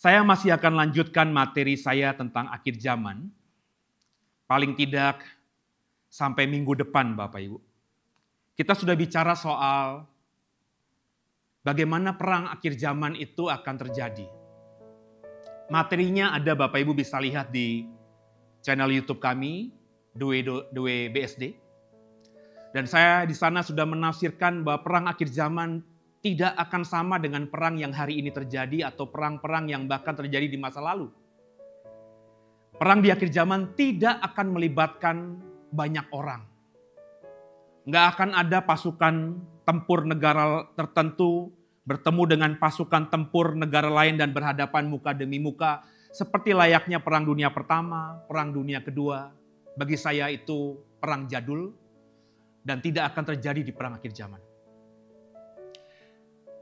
Saya masih akan lanjutkan materi saya tentang akhir zaman. Paling tidak sampai minggu depan, Bapak Ibu. Kita sudah bicara soal bagaimana perang akhir zaman itu akan terjadi. Materinya ada, Bapak Ibu bisa lihat di channel YouTube kami, Dwe BSD. Dan saya di sana sudah menafsirkan bahwa perang akhir zaman tidak akan sama dengan perang yang hari ini terjadi atau perang-perang yang bahkan terjadi di masa lalu. Perang di akhir zaman tidak akan melibatkan banyak orang. Nggak akan ada pasukan tempur negara tertentu bertemu dengan pasukan tempur negara lain dan berhadapan muka demi muka. Seperti layaknya perang dunia pertama, perang dunia kedua. Bagi saya itu perang jadul dan tidak akan terjadi di perang akhir zaman.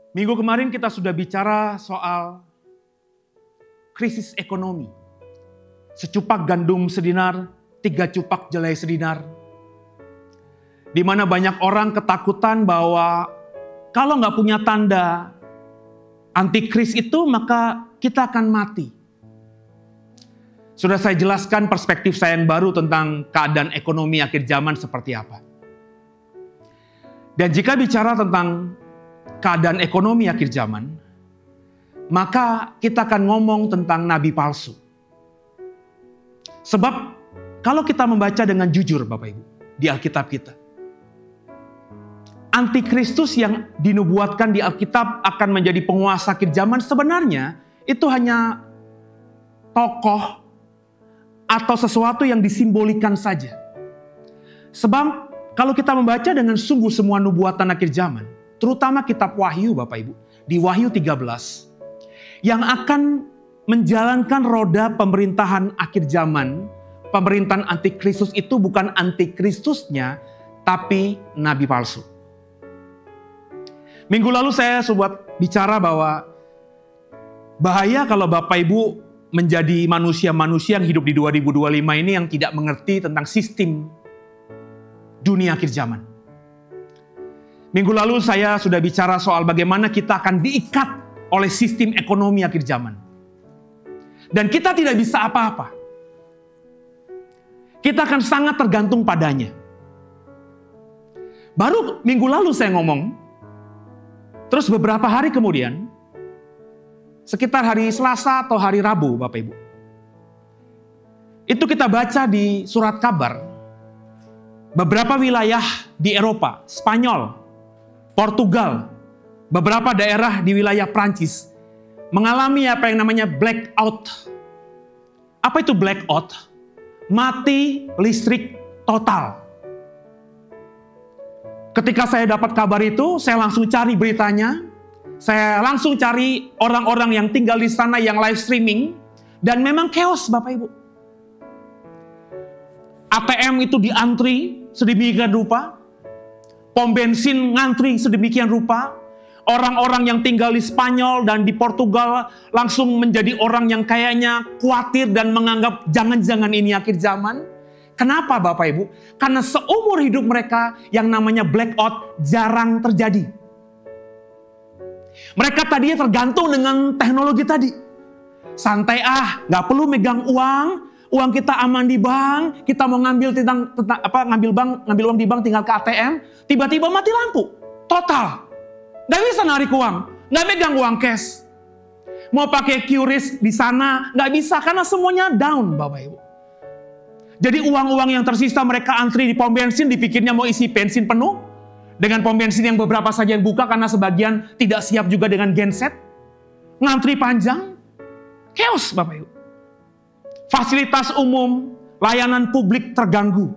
Minggu kemarin kita sudah bicara soal krisis ekonomi. Secupak gandum sedinar, 3 cupak jelai sedinar. Di mana banyak orang ketakutan bahwa kalau nggak punya tanda antikris itu maka kita akan mati. Sudah saya jelaskan perspektif saya yang baru tentang keadaan ekonomi akhir zaman seperti apa. Dan jika bicara tentang keadaan ekonomi akhir zaman, maka kita akan ngomong tentang nabi palsu. Sebab kalau kita membaca dengan jujur Bapak Ibu di Alkitab kita, Antikristus yang dinubuatkan di Alkitab akan menjadi penguasa akhir zaman sebenarnya itu hanya tokoh atau sesuatu yang disimbolikan saja. Sebab kalau kita membaca dengan sungguh semua nubuatan akhir zaman, terutama kitab Wahyu Bapak Ibu, di Wahyu 13, yang akan menjalankan roda pemerintahan akhir zaman, pemerintahan antikristus itu bukan antikristusnya, tapi nabi palsu. Minggu lalu saya sempat bicara bahwa bahaya kalau Bapak Ibu menjadi manusia-manusia yang hidup di 2025 ini yang tidak mengerti tentang sistem dunia akhir zaman. Minggu lalu saya sudah bicara soal bagaimana kita akan diikat oleh sistem ekonomi akhir zaman. Dan kita tidak bisa apa-apa. Kita akan sangat tergantung padanya. Baru minggu lalu saya ngomong, terus beberapa hari kemudian, sekitar hari Selasa atau hari Rabu Bapak Ibu, itu kita baca di surat kabar, beberapa wilayah di Eropa, Spanyol, Portugal, beberapa daerah di wilayah Prancis mengalami apa yang namanya blackout. Apa itu blackout? Mati listrik total. Ketika saya dapat kabar itu, saya langsung cari beritanya. Saya langsung cari orang-orang yang tinggal di sana yang live streaming. Dan memang chaos Bapak Ibu. ATM itu diantri sedemikian rupa. Pom bensin ngantri sedemikian rupa. Orang-orang yang tinggal di Spanyol dan di Portugal langsung menjadi orang yang kayaknya khawatir dan menganggap jangan-jangan ini akhir zaman. Kenapa Bapak Ibu? Karena seumur hidup mereka yang namanya blackout jarang terjadi. Mereka tadinya tergantung dengan teknologi tadi. Santai gak perlu megang uang. Uang kita aman di bank, kita mau ngambil ngambil uang di bank tinggal ke ATM, tiba-tiba mati lampu. Total. Gak bisa narik uang, gak megang uang cash. Mau pakai QRIS di sana, gak bisa karena semuanya down Bapak Ibu. Jadi uang-uang yang tersisa mereka antri di pom bensin, dipikirnya mau isi bensin penuh. Dengan pom bensin yang beberapa saja yang buka karena sebagian tidak siap juga dengan genset. Ngantri panjang, chaos Bapak Ibu. Fasilitas umum, layanan publik terganggu.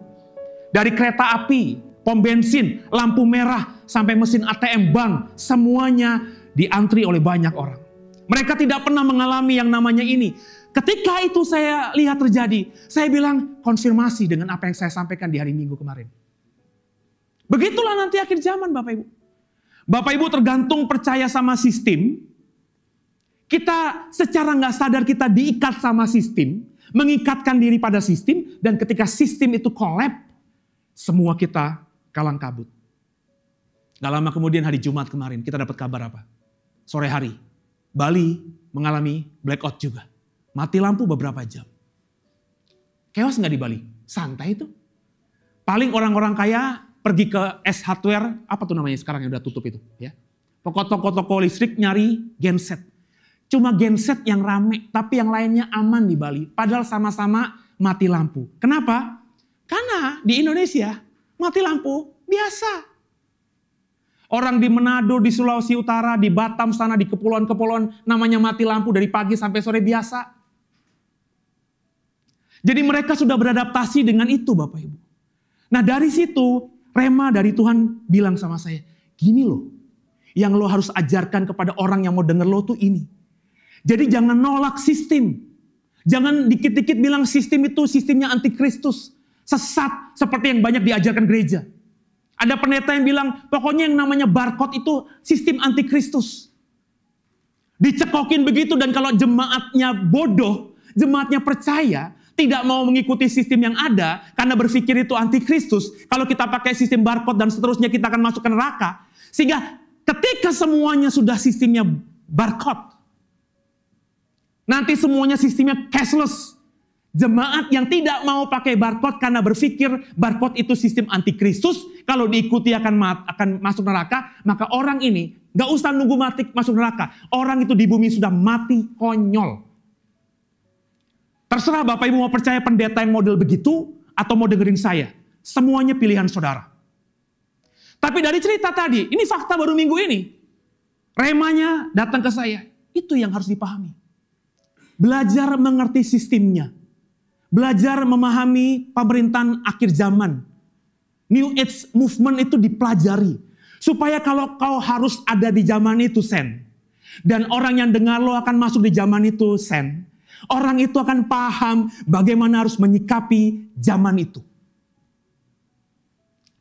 Dari kereta api, pom bensin, lampu merah, sampai mesin ATM bank, semuanya diantri oleh banyak orang. Mereka tidak pernah mengalami yang namanya ini. Ketika itu saya lihat terjadi, saya bilang konfirmasi dengan apa yang saya sampaikan di hari Minggu kemarin. Begitulah nanti akhir zaman Bapak Ibu. Bapak Ibu tergantung percaya sama sistem. Kita secara nggak sadar kita diikat sama sistem. Mengikatkan diri pada sistem, dan ketika sistem itu collapse, semua kita kalang kabut. Gak lama kemudian hari Jumat kemarin, kita dapat kabar apa? Sore hari, Bali mengalami blackout juga. Mati lampu beberapa jam. Chaos nggak di Bali? Santai itu. Paling orang-orang kaya pergi ke S Hardware, apa tuh namanya sekarang yang udah tutup itu, ya. Toko-toko listrik nyari genset. Cuma genset yang rame, tapi yang lainnya aman di Bali. Padahal sama-sama mati lampu. Kenapa? Karena di Indonesia mati lampu biasa. Orang di Manado, di Sulawesi Utara, di Batam sana, di kepulauan-kepulauan namanya mati lampu dari pagi sampai sore biasa. Jadi mereka sudah beradaptasi dengan itu Bapak Ibu. Nah dari situ rema dari Tuhan bilang sama saya, gini loh, yang lo harus ajarkan kepada orang yang mau denger lo tuh ini. Jadi jangan nolak sistem. Jangan dikit-dikit bilang sistem itu sistemnya antikristus. Sesat seperti yang banyak diajarkan gereja. Ada pendeta yang bilang, pokoknya yang namanya barcode itu sistem antikristus. Dicekokin begitu dan kalau jemaatnya bodoh, jemaatnya percaya, tidak mau mengikuti sistem yang ada, karena berpikir itu antikristus. Kalau kita pakai sistem barcode dan seterusnya kita akan masuk ke neraka. Sehingga ketika semuanya sudah sistemnya barcode, nanti semuanya sistemnya cashless. Jemaat yang tidak mau pakai barcode karena berpikir barcode itu sistem antikristus, kalau diikuti akan masuk neraka, maka orang ini gak usah nunggu mati masuk neraka. Orang itu di bumi sudah mati konyol. Terserah Bapak Ibu mau percaya pendeta yang model begitu atau mau dengerin saya. Semuanya pilihan saudara. Tapi dari cerita tadi, ini fakta baru minggu ini. Remanya datang ke saya. Itu yang harus dipahami. Belajar mengerti sistemnya. Belajar memahami pemerintahan akhir zaman. New Age Movement itu dipelajari. Supaya kalau kau harus ada di zaman itu, Sen. Dan orang yang dengar lo akan masuk di zaman itu, Sen. Orang itu akan paham bagaimana harus menyikapi zaman itu.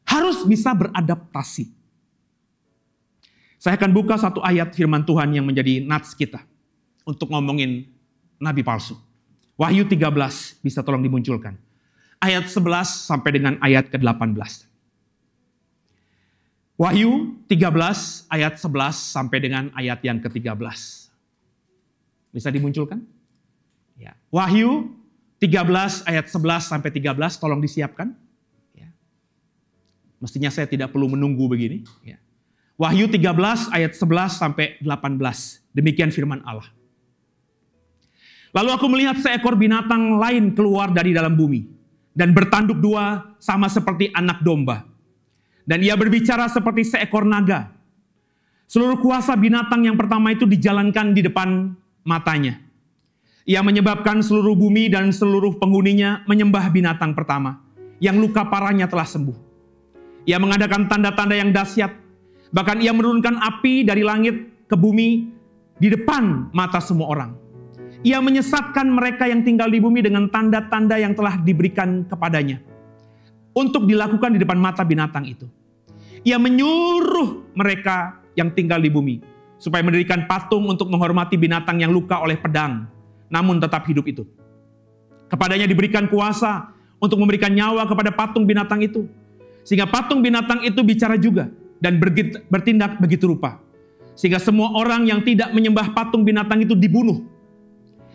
Harus bisa beradaptasi. Saya akan buka satu ayat firman Tuhan yang menjadi nats kita. Untuk ngomongin nabi palsu. Wahyu 13 bisa tolong dimunculkan. Ayat 11 sampai dengan ayat ke-18. Wahyu 13 ayat 11 sampai dengan ayat yang ke-13. Bisa dimunculkan? Ya. Wahyu 13 ayat 11 sampai 13 tolong disiapkan. Ya. Mestinya saya tidak perlu menunggu begini. Ya. Wahyu 13 ayat 11 sampai 18. Demikian firman Allah. Lalu aku melihat seekor binatang lain keluar dari dalam bumi. Dan bertanduk dua sama seperti anak domba. Dan ia berbicara seperti seekor naga. Seluruh kuasa binatang yang pertama itu dijalankan di depan matanya. Ia menyebabkan seluruh bumi dan seluruh penghuninya menyembah binatang pertama. Yang luka parahnya telah sembuh. Ia mengadakan tanda-tanda yang dahsyat. Bahkan ia menurunkan api dari langit ke bumi di depan mata semua orang. Ia menyesatkan mereka yang tinggal di bumi dengan tanda-tanda yang telah diberikan kepadanya. Untuk dilakukan di depan mata binatang itu. Ia menyuruh mereka yang tinggal di bumi. Supaya mendirikan patung untuk menghormati binatang yang luka oleh pedang. Namun tetap hidup itu. Kepadanya diberikan kuasa untuk memberikan nyawa kepada patung binatang itu. Sehingga patung binatang itu bicara juga. Dan bertindak begitu rupa. Sehingga semua orang yang tidak menyembah patung binatang itu dibunuh.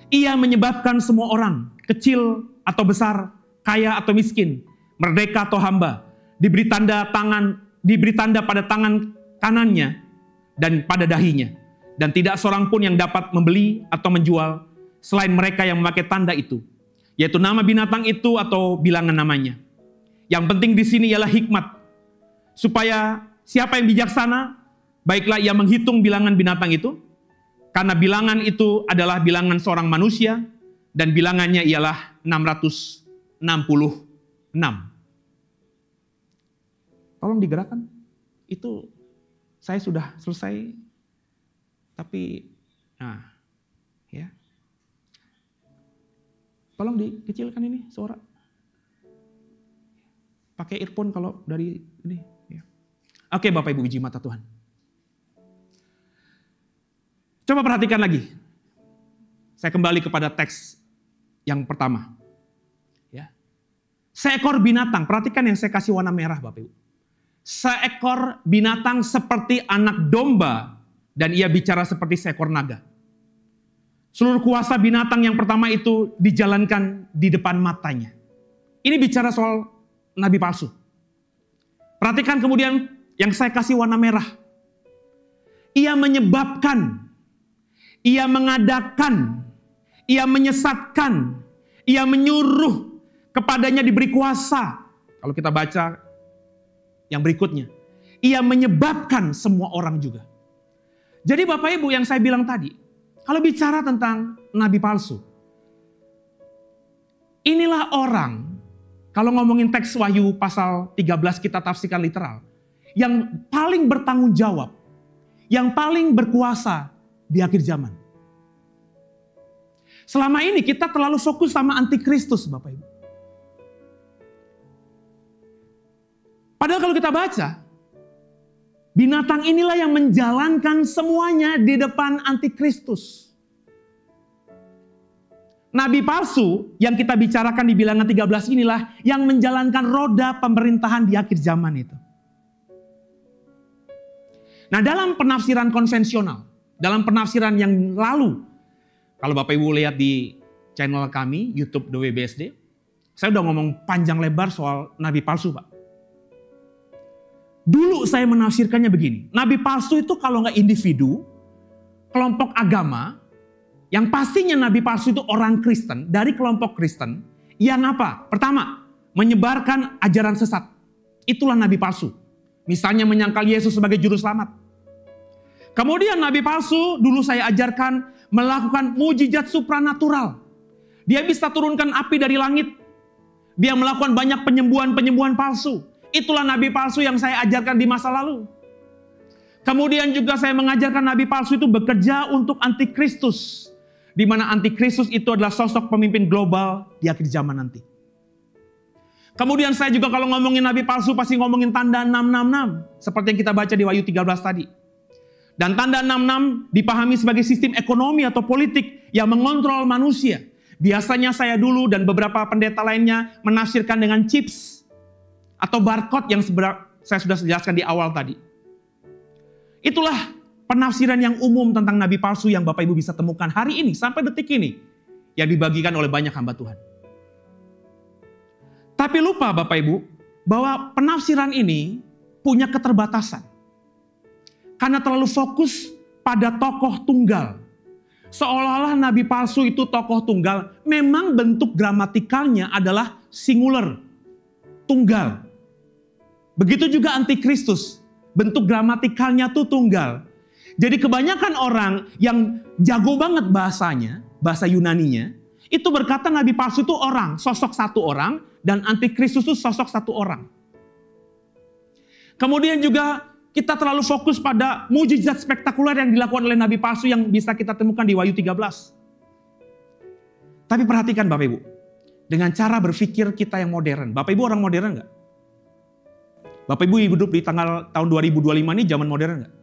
Ia menyebabkan semua orang, kecil atau besar, kaya atau miskin, merdeka atau hamba, diberi tanda pada tangan kanannya dan pada dahinya. Dan tidak seorang pun yang dapat membeli atau menjual selain mereka yang memakai tanda itu, yaitu nama binatang itu atau bilangan namanya. Yang penting di sini ialah hikmat, supaya siapa yang bijaksana, baiklah ia menghitung bilangan binatang itu, karena bilangan itu adalah bilangan seorang manusia, dan bilangannya ialah 666. Tolong digerakkan. Itu saya sudah selesai. Tapi, ya. Tolong dikecilkan ini suara. Pakai earphone kalau dari ini. Ya. Oke Bapak Ibu uji mata Tuhan. Coba perhatikan lagi. Saya kembali kepada teks yang pertama. Ya. Seekor binatang, perhatikan yang saya kasih warna merah Bapak Ibu. Seekor binatang seperti anak domba dan ia bicara seperti seekor naga. Seluruh kuasa binatang yang pertama itu dijalankan di depan matanya. Ini bicara soal nabi palsu. Perhatikan kemudian yang saya kasih warna merah. Ia menyebabkan, ia mengadakan, ia menyesatkan, ia menyuruh kepadanya diberi kuasa. Kalau kita baca yang berikutnya, ia menyebabkan semua orang juga. Jadi Bapak Ibu yang saya bilang tadi, kalau bicara tentang nabi palsu, inilah orang, kalau ngomongin teks Wahyu pasal 13 kita tafsirkan literal, yang paling bertanggung jawab, yang paling berkuasa di akhir zaman. Selama ini kita terlalu fokus sama antikristus Bapak Ibu. Padahal kalau kita baca, binatang inilah yang menjalankan semuanya di depan antikristus. Nabi palsu yang kita bicarakan di bilangan 13 inilah yang menjalankan roda pemerintahan di akhir zaman itu. Nah, dalam penafsiran konvensional, dalam penafsiran yang lalu, kalau Bapak Ibu lihat di channel kami, YouTube WBSD, saya udah ngomong panjang lebar soal nabi palsu, Pak. Dulu saya menafsirkannya begini, nabi palsu itu kalau nggak individu, kelompok agama, yang pastinya nabi palsu itu orang Kristen, dari kelompok Kristen, yang apa? Pertama, menyebarkan ajaran sesat. Itulah nabi palsu. Misalnya menyangkal Yesus sebagai juru selamat. Kemudian nabi palsu, dulu saya ajarkan, melakukan mujizat supranatural. Dia bisa turunkan api dari langit. Dia melakukan banyak penyembuhan-penyembuhan palsu. Itulah nabi palsu yang saya ajarkan di masa lalu. Kemudian juga saya mengajarkan nabi palsu itu bekerja untuk antikristus. Di mana antikristus itu adalah sosok pemimpin global di akhir zaman nanti. Kemudian saya juga kalau ngomongin nabi palsu pasti ngomongin tanda 666. Seperti yang kita baca di Wahyu 13 tadi. Dan tanda 66 dipahami sebagai sistem ekonomi atau politik yang mengontrol manusia. Biasanya saya dulu dan beberapa pendeta lainnya menafsirkan dengan chips atau barcode yang saya sudah jelaskan di awal tadi. Itulah penafsiran yang umum tentang nabi palsu yang Bapak Ibu bisa temukan hari ini sampai detik ini yang dibagikan oleh banyak hamba Tuhan. Tapi lupa Bapak Ibu bahwa penafsiran ini punya keterbatasan. Karena terlalu fokus pada tokoh tunggal. Seolah-olah nabi palsu itu tokoh tunggal. Memang bentuk gramatikalnya adalah singular, tunggal. Begitu juga antikristus, bentuk gramatikalnya tuh tunggal. Jadi kebanyakan orang yang jago banget bahasanya, bahasa Yunaninya, itu berkata nabi palsu itu orang, sosok satu orang, dan antikristus itu sosok satu orang. Kemudian juga kita terlalu fokus pada mujizat spektakuler yang dilakukan oleh nabi palsu yang bisa kita temukan di Wahyu 13. Tapi perhatikan Bapak Ibu, dengan cara berpikir kita yang modern. Bapak Ibu orang modern nggak? Bapak Ibu hidup di tahun 2025 ini zaman modern nggak?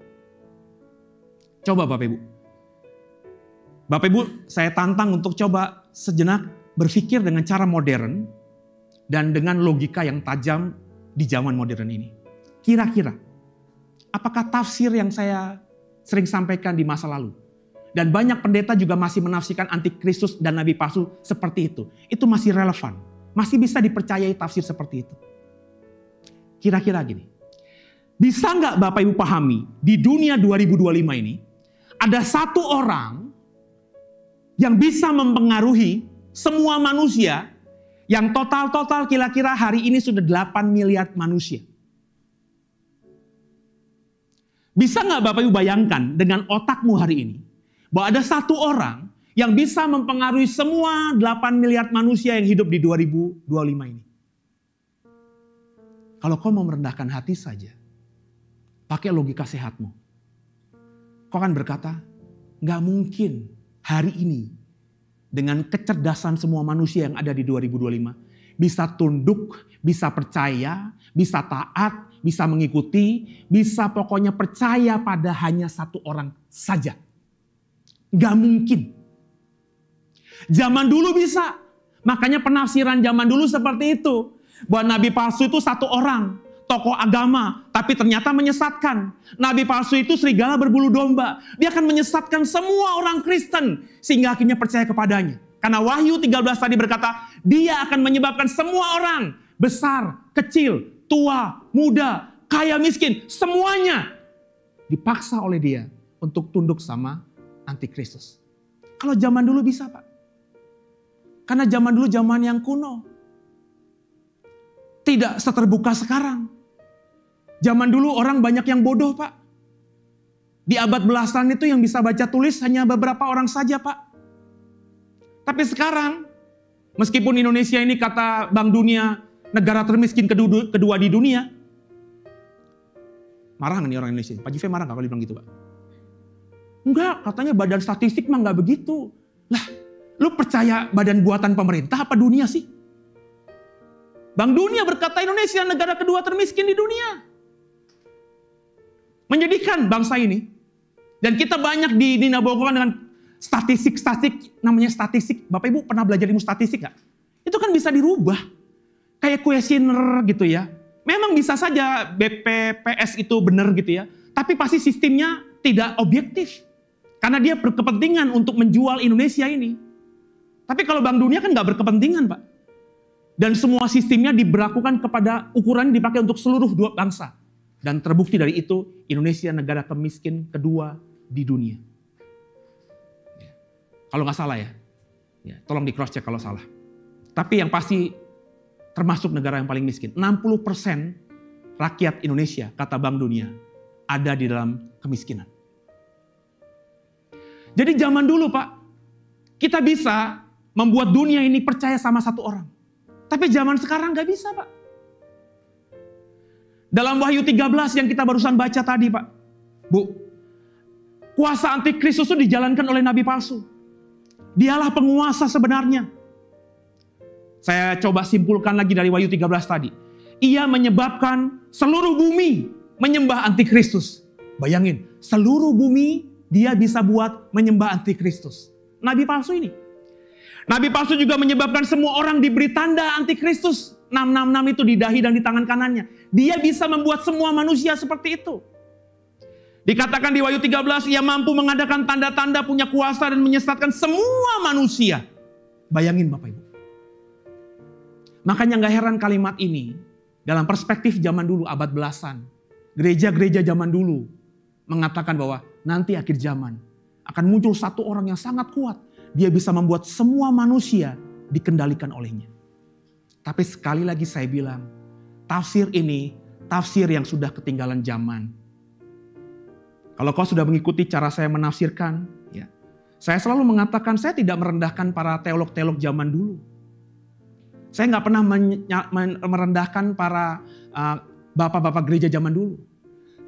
Coba Bapak Ibu. Bapak Ibu saya tantang untuk coba sejenak berpikir dengan cara modern dan dengan logika yang tajam di zaman modern ini. Kira-kira, apakah tafsir yang saya sering sampaikan di masa lalu? Dan banyak pendeta juga masih menafsirkan antikristus dan nabi palsu seperti itu. Itu masih relevan. Masih bisa dipercayai tafsir seperti itu. Kira-kira gini, bisa nggak Bapak Ibu pahami, di dunia 2025 ini, ada satu orang yang bisa mempengaruhi semua manusia, yang total kira-kira hari ini sudah 8 miliar manusia. Bisa nggak Bapak Ibu bayangkan dengan otakmu hari ini, bahwa ada satu orang yang bisa mempengaruhi semua 8 miliar manusia yang hidup di 2025 ini? Kalau kau mau merendahkan hati saja, pakai logika sehatmu. Kau akan berkata, gak mungkin hari ini dengan kecerdasan semua manusia yang ada di 2025 bisa tunduk, bisa percaya, bisa taat, bisa mengikuti, bisa pokoknya percaya pada hanya satu orang saja. Gak mungkin. Zaman dulu bisa. Makanya penafsiran zaman dulu seperti itu. Bahwa nabi palsu itu satu orang. tokoh agama, tapi ternyata menyesatkan. Nabi palsu itu serigala berbulu domba. Dia akan menyesatkan semua orang Kristen, sehingga akhirnya percaya kepadanya. Karena Wahyu 13 tadi berkata, dia akan menyebabkan semua orang, besar, kecil, tua, muda, kaya, miskin, semuanya dipaksa oleh dia untuk tunduk sama antikristus. Kalau zaman dulu bisa, Pak. Karena zaman dulu zaman yang kuno. Tidak seterbuka sekarang. Zaman dulu orang banyak yang bodoh, Pak. Di abad belasan itu yang bisa baca tulis hanya beberapa orang saja, Pak. Tapi sekarang, meskipun Indonesia ini kata Bank Dunia negara termiskin kedua di dunia. Marah nggak nih orang Indonesia? Pak Jive marah nggak kalau dibilang gitu, Pak? Enggak, katanya badan statistik mah nggak begitu. Lah, lu percaya badan buatan pemerintah apa dunia sih? Bank Dunia berkata Indonesia negara kedua termiskin di dunia. Menyedihkan bangsa ini. Dan kita banyak dinabogokan dengan statistik, namanya statistik. Bapak Ibu pernah belajar ilmu statistik gak? Itu kan bisa dirubah. Kayak kuesioner gitu ya. Memang bisa saja BPPS itu benar gitu ya. Tapi pasti sistemnya tidak objektif. Karena dia berkepentingan untuk menjual Indonesia ini. Tapi kalau Bank Dunia kan gak berkepentingan, Pak. Dan semua sistemnya diberlakukan kepada ukuran dipakai untuk seluruh dua bangsa. Dan terbukti dari itu, Indonesia negara kemiskin kedua di dunia. Kalau nggak salah ya, tolong di cross check kalau salah. Tapi yang pasti termasuk negara yang paling miskin. 60% rakyat Indonesia, kata Bank Dunia, ada di dalam kemiskinan. Jadi zaman dulu, Pak, kita bisa membuat dunia ini percaya sama satu orang. Tapi zaman sekarang nggak bisa, Pak. Dalam Wahyu 13 yang kita barusan baca tadi, Pak. Bu, kuasa antikristus itu dijalankan oleh nabi palsu. Dialah penguasa sebenarnya. Saya coba simpulkan lagi dari Wahyu 13 tadi. Ia menyebabkan seluruh bumi menyembah antikristus. Bayangin, seluruh bumi dia bisa buat menyembah antikristus. Nabi palsu ini. Nabi palsu juga menyebabkan semua orang diberi tanda antikristus. 666 itu di dahi dan di tangan kanannya. Dia bisa membuat semua manusia seperti itu. Dikatakan di Wahyu 13, ia mampu mengadakan tanda-tanda, punya kuasa dan menyesatkan semua manusia. Bayangin Bapak Ibu. Makanya gak heran kalimat ini, dalam perspektif zaman dulu, abad belasan. Gereja-gereja zaman dulu mengatakan bahwa nanti akhir zaman akan muncul satu orang yang sangat kuat. Dia bisa membuat semua manusia dikendalikan olehnya. Tapi sekali lagi saya bilang, tafsir ini tafsir yang sudah ketinggalan zaman. Kalau kau sudah mengikuti cara saya menafsirkan, ya, saya selalu mengatakan saya tidak merendahkan para teolog-teolog zaman dulu. Saya nggak pernah merendahkan para bapak-bapak gereja zaman dulu.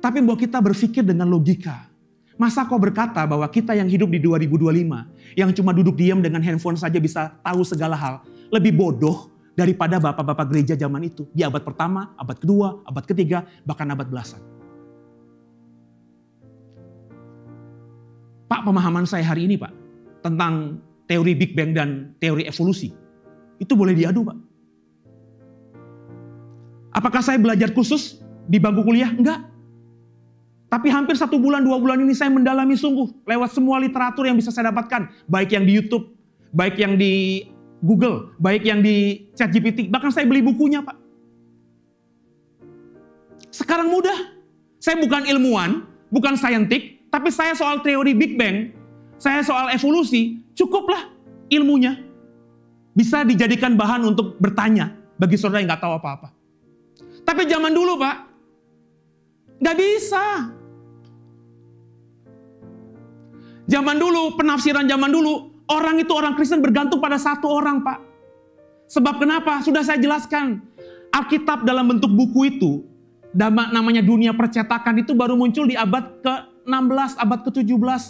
Tapi bahwa kita berpikir dengan logika. Masa kau berkata bahwa kita yang hidup di 2025, yang cuma duduk diam dengan handphone saja bisa tahu segala hal, lebih bodoh daripada bapak-bapak gereja zaman itu. Di abad pertama, abad kedua, abad ketiga, bahkan abad belasan. Pak, pemahaman saya hari ini Pak, tentang teori Big Bang dan teori evolusi, itu boleh diadu Pak. Apakah saya belajar khusus di bangku kuliah? Enggak. Tapi hampir 1 bulan, 2 bulan ini saya mendalami sungguh lewat semua literatur yang bisa saya dapatkan. Baik yang di YouTube, baik yang di Google, baik yang di ChatGPT. Bahkan saya beli bukunya Pak. Sekarang mudah. Saya bukan ilmuwan, bukan saintik, tapi saya soal teori Big Bang, saya soal evolusi, cukuplah ilmunya. Bisa dijadikan bahan untuk bertanya bagi saudara yang gak tahu apa-apa. Tapi zaman dulu Pak, gak bisa. Zaman dulu, penafsiran zaman dulu, orang itu orang Kristen bergantung pada satu orang Pak. Sebab kenapa? Sudah saya jelaskan. Alkitab dalam bentuk buku itu, namanya dunia percetakan itu baru muncul di abad ke-16, abad ke-17.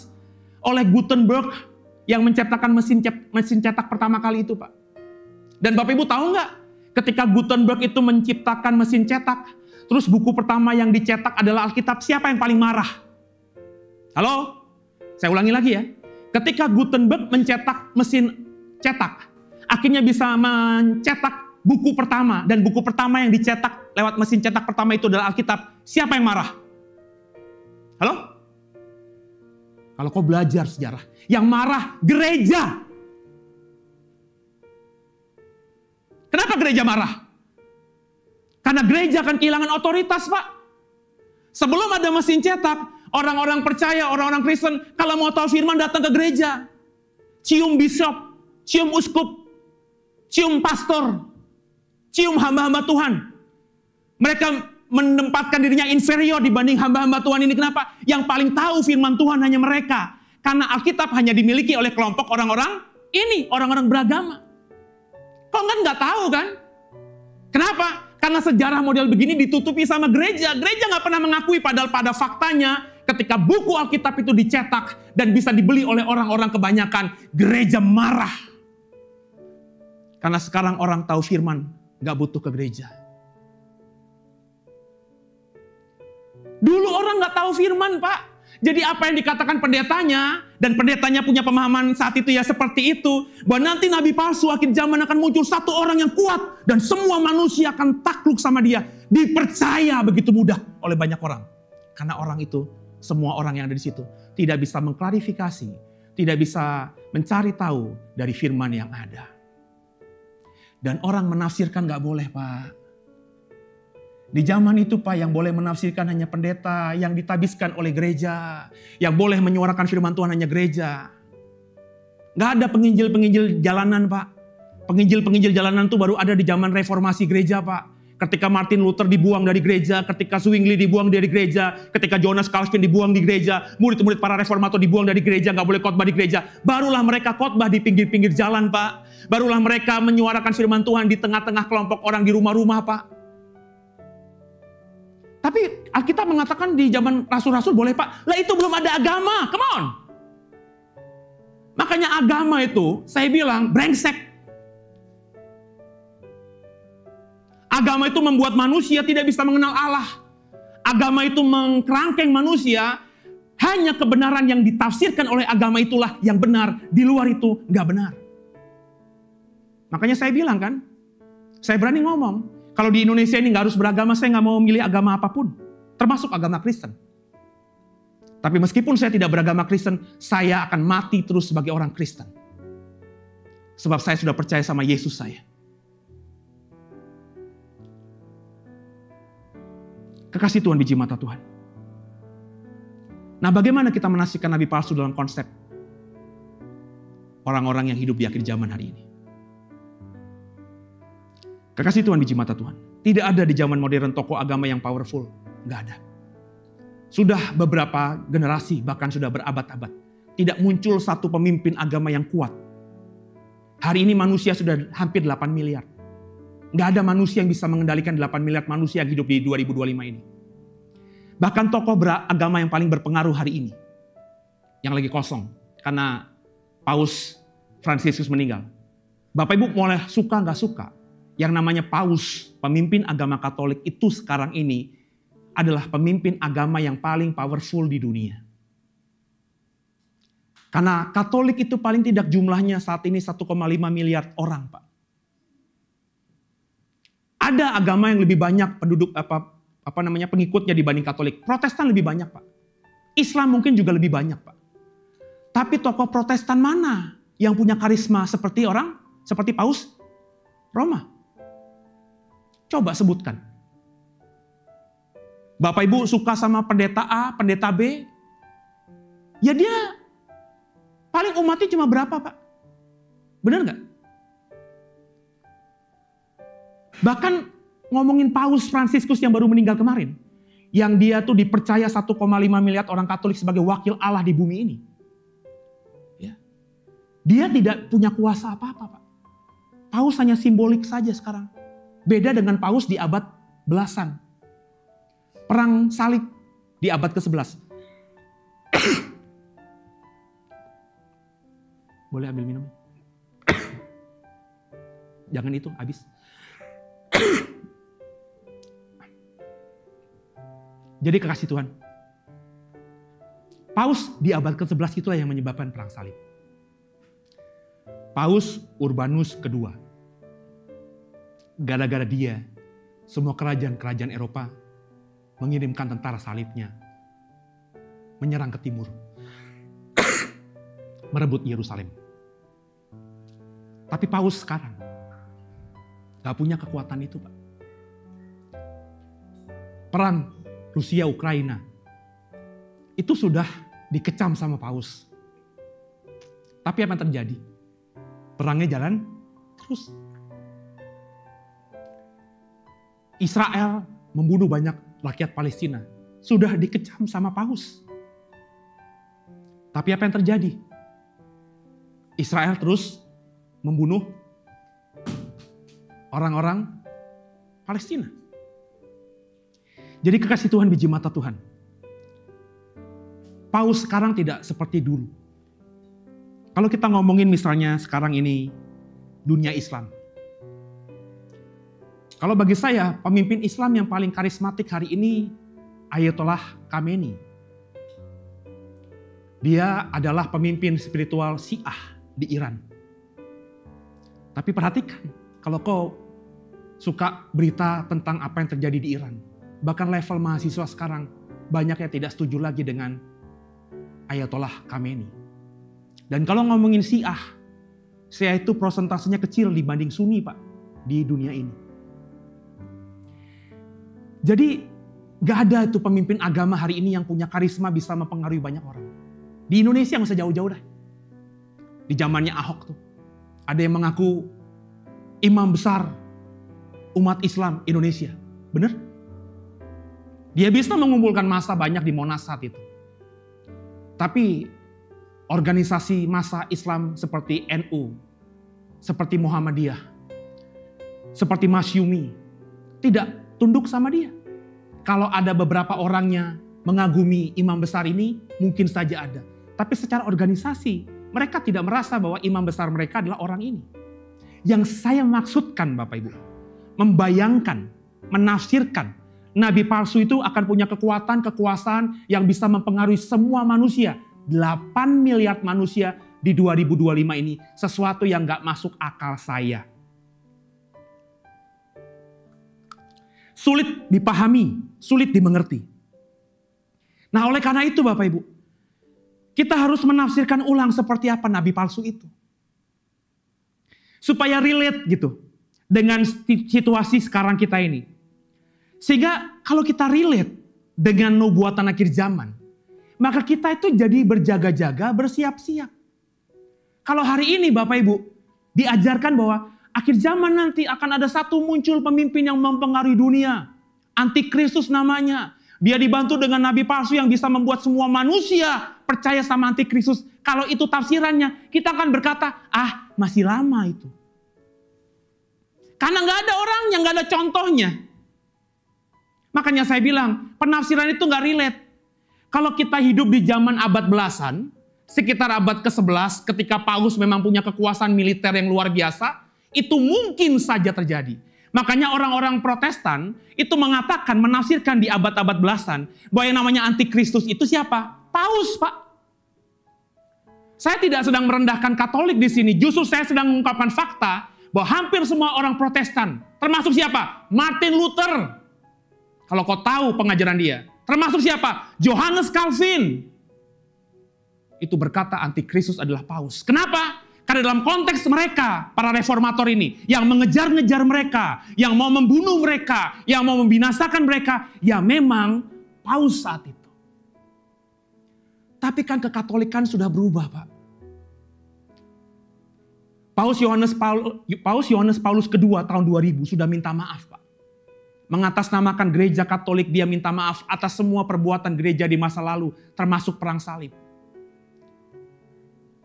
Oleh Gutenberg yang menciptakan mesin cetak pertama kali itu Pak. Dan Bapak Ibu tahu nggak? Ketika Gutenberg itu menciptakan mesin cetak, terus buku pertama yang dicetak adalah Alkitab, siapa yang paling marah? Halo? Saya ulangi lagi ya. Ketika Gutenberg mencetak mesin cetak, akhirnya bisa mencetak buku pertama. Dan buku pertama yang dicetak lewat mesin cetak pertama itu adalah Alkitab, siapa yang marah? Halo? Kalau kau belajar sejarah, yang marah gereja. Kenapa gereja marah? Karena gereja akan kehilangan otoritas, Pak. Sebelum ada mesin cetak, orang-orang percaya, orang-orang Kristen, kalau mau tahu firman datang ke gereja. Cium bishop, cium uskup, cium pastor, cium hamba-hamba Tuhan. Mereka menempatkan dirinya inferior dibanding hamba-hamba Tuhan ini. Kenapa? Yang paling tahu firman Tuhan hanya mereka. Karena Alkitab hanya dimiliki oleh kelompok orang-orang ini, orang-orang beragama. Kok nggak tahu kan? Kenapa? Karena sejarah model begini ditutupi sama gereja. Gereja nggak pernah mengakui, padahal pada faktanya ketika buku Alkitab itu dicetak dan bisa dibeli oleh orang-orang kebanyakan, gereja marah. Karena sekarang orang tahu firman, nggak butuh ke gereja. Dulu orang nggak tahu firman, Pak. Jadi apa yang dikatakan pendetanya, dan pendetanya punya pemahaman saat itu ya seperti itu, bahwa nanti nabi palsu akhir zaman akan muncul satu orang yang kuat, dan semua manusia akan takluk sama dia. Dipercaya begitu mudah oleh banyak orang. Karena orang itu, semua orang yang ada di situ, tidak bisa mengklarifikasi, tidak bisa mencari tahu dari firman yang ada. Dan orang menafsirkan nggak boleh, Pak. Di zaman itu, Pak, yang boleh menafsirkan hanya pendeta, yang ditabiskan oleh gereja, yang boleh menyuarakan firman Tuhan hanya gereja. Nggak ada penginjil-penginjil jalanan, Pak. Penginjil-penginjil jalanan itu baru ada di zaman reformasi gereja, Pak. Ketika Martin Luther dibuang dari gereja, ketika Zwingli dibuang dari gereja, ketika Jonas Calvin dibuang di gereja, murid-murid para reformator dibuang dari gereja, nggak boleh khotbah di gereja. Barulah mereka khotbah di pinggir-pinggir jalan, Pak. Barulah mereka menyuarakan firman Tuhan di tengah-tengah kelompok orang di rumah-rumah, Pak. Tapi Alkitab mengatakan di zaman rasul-rasul boleh, Pak. Lah itu belum ada agama, come on. Makanya agama itu, saya bilang, brengsek. Agama itu membuat manusia tidak bisa mengenal Allah. Agama itu mengkerangkeng manusia, hanya kebenaran yang ditafsirkan oleh agama itulah yang benar. Di luar itu nggak benar. Makanya saya bilang kan, saya berani ngomong. Kalau di Indonesia ini nggak harus beragama, saya nggak mau memilih agama apapun. Termasuk agama Kristen. Tapi meskipun saya tidak beragama Kristen, saya akan mati terus sebagai orang Kristen. Sebab saya sudah percaya sama Yesus saya. Kekasih Tuhan, biji mata Tuhan. Nah, bagaimana kita menafsirkan nabi palsu dalam konsep orang-orang yang hidup di akhir zaman hari ini? Kekasih Tuhan, biji mata Tuhan. Tidak ada di zaman modern tokoh agama yang powerful. Nggak ada. Sudah beberapa generasi, bahkan sudah berabad-abad. Tidak muncul satu pemimpin agama yang kuat. Hari ini manusia sudah hampir 8 miliar. Nggak ada manusia yang bisa mengendalikan 8 miliar manusia yang hidup di 2025 ini. Bahkan tokoh beragama yang paling berpengaruh hari ini, yang lagi kosong, karena Paus Fransiskus meninggal. Bapak Ibu boleh suka nggak suka, yang namanya Paus, pemimpin agama Katolik itu sekarang ini adalah pemimpin agama yang paling powerful di dunia. Karena Katolik itu paling tidak jumlahnya saat ini 1,5 miliar orang, Pak. Ada agama yang lebih banyak penduduk pengikutnya dibanding Katolik. Protestan lebih banyak, Pak. Islam mungkin juga lebih banyak, Pak. Tapi tokoh Protestan mana yang punya karisma seperti Paus Roma? Coba sebutkan. Bapak Ibu suka sama pendeta A, pendeta B? Ya dia paling umatnya cuma berapa, Pak? Benar nggak? Bahkan ngomongin Paus Fransiskus yang baru meninggal kemarin. Yang dia tuh dipercaya 1,5 miliar orang Katolik sebagai wakil Allah di bumi ini. Ya. Dia tidak punya kuasa apa-apa, Pak. Paus hanya simbolik saja sekarang. Beda dengan Paus di abad belasan. Perang salib di abad ke-11. Boleh ambil minum? Jangan itu, habis. Jadi kekasih Tuhan. Paus di abad ke-11 itulah yang menyebabkan perang salib. Paus Urbanus kedua. Gara-gara dia, semua kerajaan-kerajaan Eropa mengirimkan tentara salibnya menyerang ke timur, merebut Yerusalem. Tapi Paus sekarang gak punya kekuatan itu, Pak. Perang Rusia-Ukraina itu sudah dikecam sama Paus. Tapi apa yang terjadi? Perangnya jalan terus. Israel membunuh banyak rakyat Palestina. Sudah dikecam sama Paus. Tapi apa yang terjadi? Israel terus membunuh orang-orang Palestina. Jadi kekasih Tuhan, biji mata Tuhan. Paus sekarang tidak seperti dulu. Kalau kita ngomongin misalnya sekarang ini dunia Islam. Kalau bagi saya pemimpin Islam yang paling karismatik hari ini Ayatollah Khamenei. Dia adalah pemimpin spiritual Syiah di Iran. Tapi perhatikan, kalau kau suka berita tentang apa yang terjadi di Iran, bahkan level mahasiswa sekarang banyak yang tidak setuju lagi dengan Ayatollah Khamenei. Dan kalau ngomongin Syiah itu prosentasenya kecil dibanding Sunni, Pak, di dunia ini. Jadi gak ada itu pemimpin agama hari ini yang punya karisma bisa mempengaruhi banyak orang. Di Indonesia nggak usah jauh-jauh dah. Di zamannya Ahok tuh, ada yang mengaku imam besar umat Islam Indonesia. Bener? Dia bisa mengumpulkan massa banyak di Monas saat itu. Tapi organisasi massa Islam seperti NU, seperti Muhammadiyah, seperti Masyumi, tidak tunduk sama dia. Kalau ada beberapa orangnya mengagumi imam besar ini, mungkin saja ada. Tapi secara organisasi, mereka tidak merasa bahwa imam besar mereka adalah orang ini. Yang saya maksudkan Bapak Ibu, membayangkan, menafsirkan, nabi palsu itu akan punya kekuatan, kekuasaan yang bisa mempengaruhi semua manusia. 8 miliar manusia di 2025 ini, sesuatu yang gak masuk akal saya. Sulit dipahami, sulit dimengerti. Nah oleh karena itu Bapak Ibu, kita harus menafsirkan ulang seperti apa nabi palsu itu. Supaya relate gitu dengan situasi sekarang kita ini. Sehingga kalau kita relate dengan nubuatan akhir zaman, maka kita itu jadi berjaga-jaga, bersiap-siap. Kalau hari ini Bapak Ibu diajarkan bahwa akhir zaman nanti akan ada satu muncul pemimpin yang mempengaruhi dunia. Antikristus namanya. Dia dibantu dengan nabi palsu yang bisa membuat semua manusia percaya sama antikristus. Kalau itu tafsirannya, kita akan berkata, masih lama itu. Karena gak ada orangnya, gak ada contohnya. Makanya saya bilang, penafsiran itu gak relate. Kalau kita hidup di zaman abad belasan, sekitar abad ke-11, ketika Paus memang punya kekuasaan militer yang luar biasa, itu mungkin saja terjadi. Makanya orang-orang Protestan itu mengatakan, menafsirkan di abad-abad belasan, bahwa yang namanya antikristus itu siapa? Paus, Pak. Saya tidak sedang merendahkan Katolik di sini, justru saya sedang mengungkapkan fakta bahwa hampir semua orang Protestan, termasuk siapa? Martin Luther. Kalau kau tahu pengajaran dia. Termasuk siapa? Johannes Calvin. Itu berkata antikristus adalah Paus. Kenapa? Karena dalam konteks mereka, para reformator ini, yang mengejar-ngejar mereka, yang mau membunuh mereka, yang mau membinasakan mereka, ya memang Paus saat itu. Tapi kan kekatolikan sudah berubah, Pak. Paus Yohanes Paulus kedua tahun 2000 sudah minta maaf, Pak. Mengatasnamakan gereja Katolik, dia minta maaf atas semua perbuatan gereja di masa lalu, termasuk perang salib.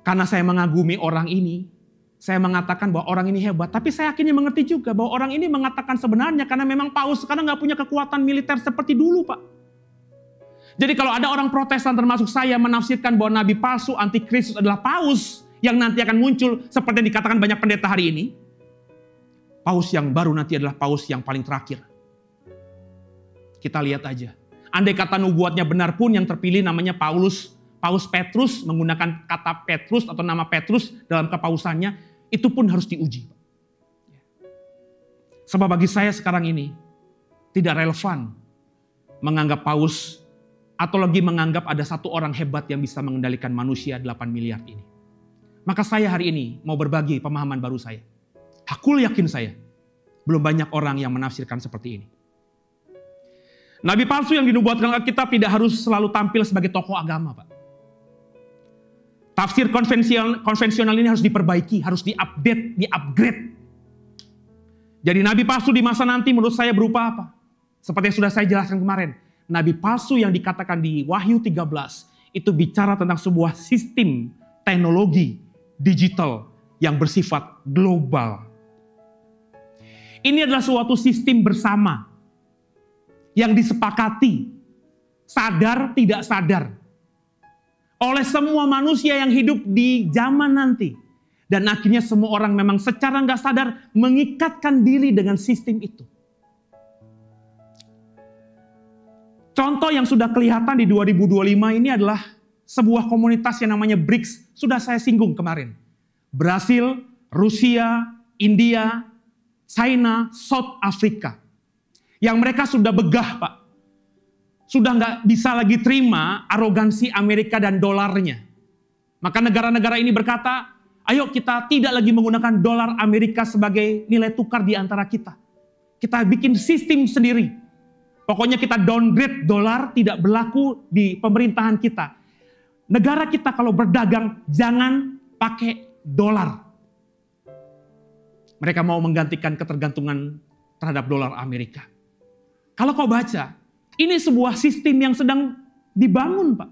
Karena saya mengagumi orang ini, saya mengatakan bahwa orang ini hebat. Tapi saya akhirnya mengerti juga bahwa orang ini mengatakan sebenarnya karena memang Paus sekarang gak punya kekuatan militer seperti dulu, Pak. Jadi kalau ada orang Protestan termasuk saya menafsirkan bahwa nabi palsu antikristus adalah Paus yang nanti akan muncul seperti yang dikatakan banyak pendeta hari ini, Paus yang baru nanti adalah Paus yang paling terakhir. Kita lihat aja. Andai kata nubuatnya benar pun yang terpilih namanya Paus Petrus, menggunakan kata Petrus atau nama Petrus dalam kepausannya, itu pun harus diuji. Sebab bagi saya sekarang ini, tidak relevan menganggap Paus atau lagi menganggap ada satu orang hebat yang bisa mengendalikan manusia 8 miliar ini. Maka saya hari ini mau berbagi pemahaman baru saya. Hakul yakin saya, belum banyak orang yang menafsirkan seperti ini. Nabi palsu yang dinubuatkan Alkitab tidak harus selalu tampil sebagai tokoh agama, Pak. Tafsir konvensional ini harus diperbaiki, harus diupdate, diupgrade. Jadi nabi palsu di masa nanti menurut saya berupa apa? Seperti yang sudah saya jelaskan kemarin. Nabi palsu yang dikatakan di Wahyu 13 itu bicara tentang sebuah sistem teknologi digital yang bersifat global. Ini adalah suatu sistem bersama yang disepakati, sadar tidak sadar, oleh semua manusia yang hidup di zaman nanti. Dan akhirnya semua orang memang secara nggak sadar mengikatkan diri dengan sistem itu. Contoh yang sudah kelihatan di 2025 ini adalah sebuah komunitas yang namanya BRICS. Sudah saya singgung kemarin. Brasil, Rusia, India, China, South Africa. Yang mereka sudah begah, Pak. Sudah nggak bisa lagi terima arogansi Amerika dan dolarnya. Maka negara-negara ini berkata, ayo kita tidak lagi menggunakan dolar Amerika sebagai nilai tukar di antara kita. Kita bikin sistem sendiri. Pokoknya kita downgrade dolar, tidak berlaku di pemerintahan kita. Negara kita kalau berdagang, jangan pakai dolar. Mereka mau menggantikan ketergantungan terhadap dolar Amerika. Kalau kau baca, ini sebuah sistem yang sedang dibangun, Pak.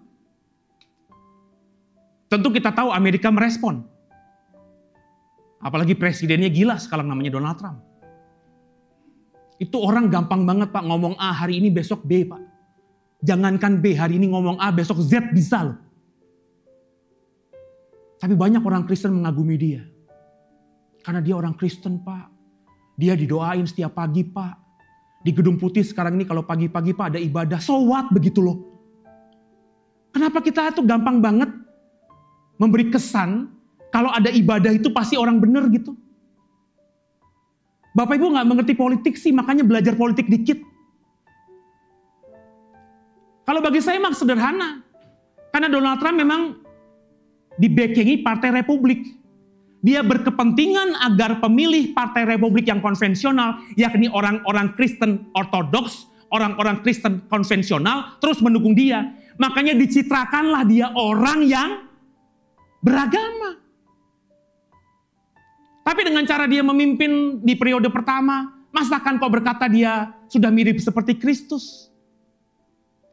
Tentu kita tahu Amerika merespon. Apalagi presidennya gila sekarang namanya Donald Trump. Itu orang gampang banget, Pak, ngomong A hari ini besok B, Pak. Jangankan B hari ini ngomong A besok Z bisa loh. Tapi banyak orang Kristen mengagumi dia. Karena dia orang Kristen, Pak. Dia didoain setiap pagi, Pak. Di Gedung Putih sekarang ini kalau pagi-pagi, Pak, ada ibadah. So what begitu loh. Kenapa kita tuh gampang banget memberi kesan kalau ada ibadah itu pasti orang benar gitu. Bapak Ibu gak mengerti politik sih, makanya belajar politik dikit. Kalau bagi saya memang sederhana. Karena Donald Trump memang dibackingi Partai Republik. Dia berkepentingan agar pemilih Partai Republik yang konvensional, yakni orang-orang Kristen ortodoks, orang-orang Kristen konvensional, terus mendukung dia. Makanya dicitrakanlah dia orang yang beragama. Tapi dengan cara dia memimpin di periode pertama, masakan kau berkata dia sudah mirip seperti Kristus?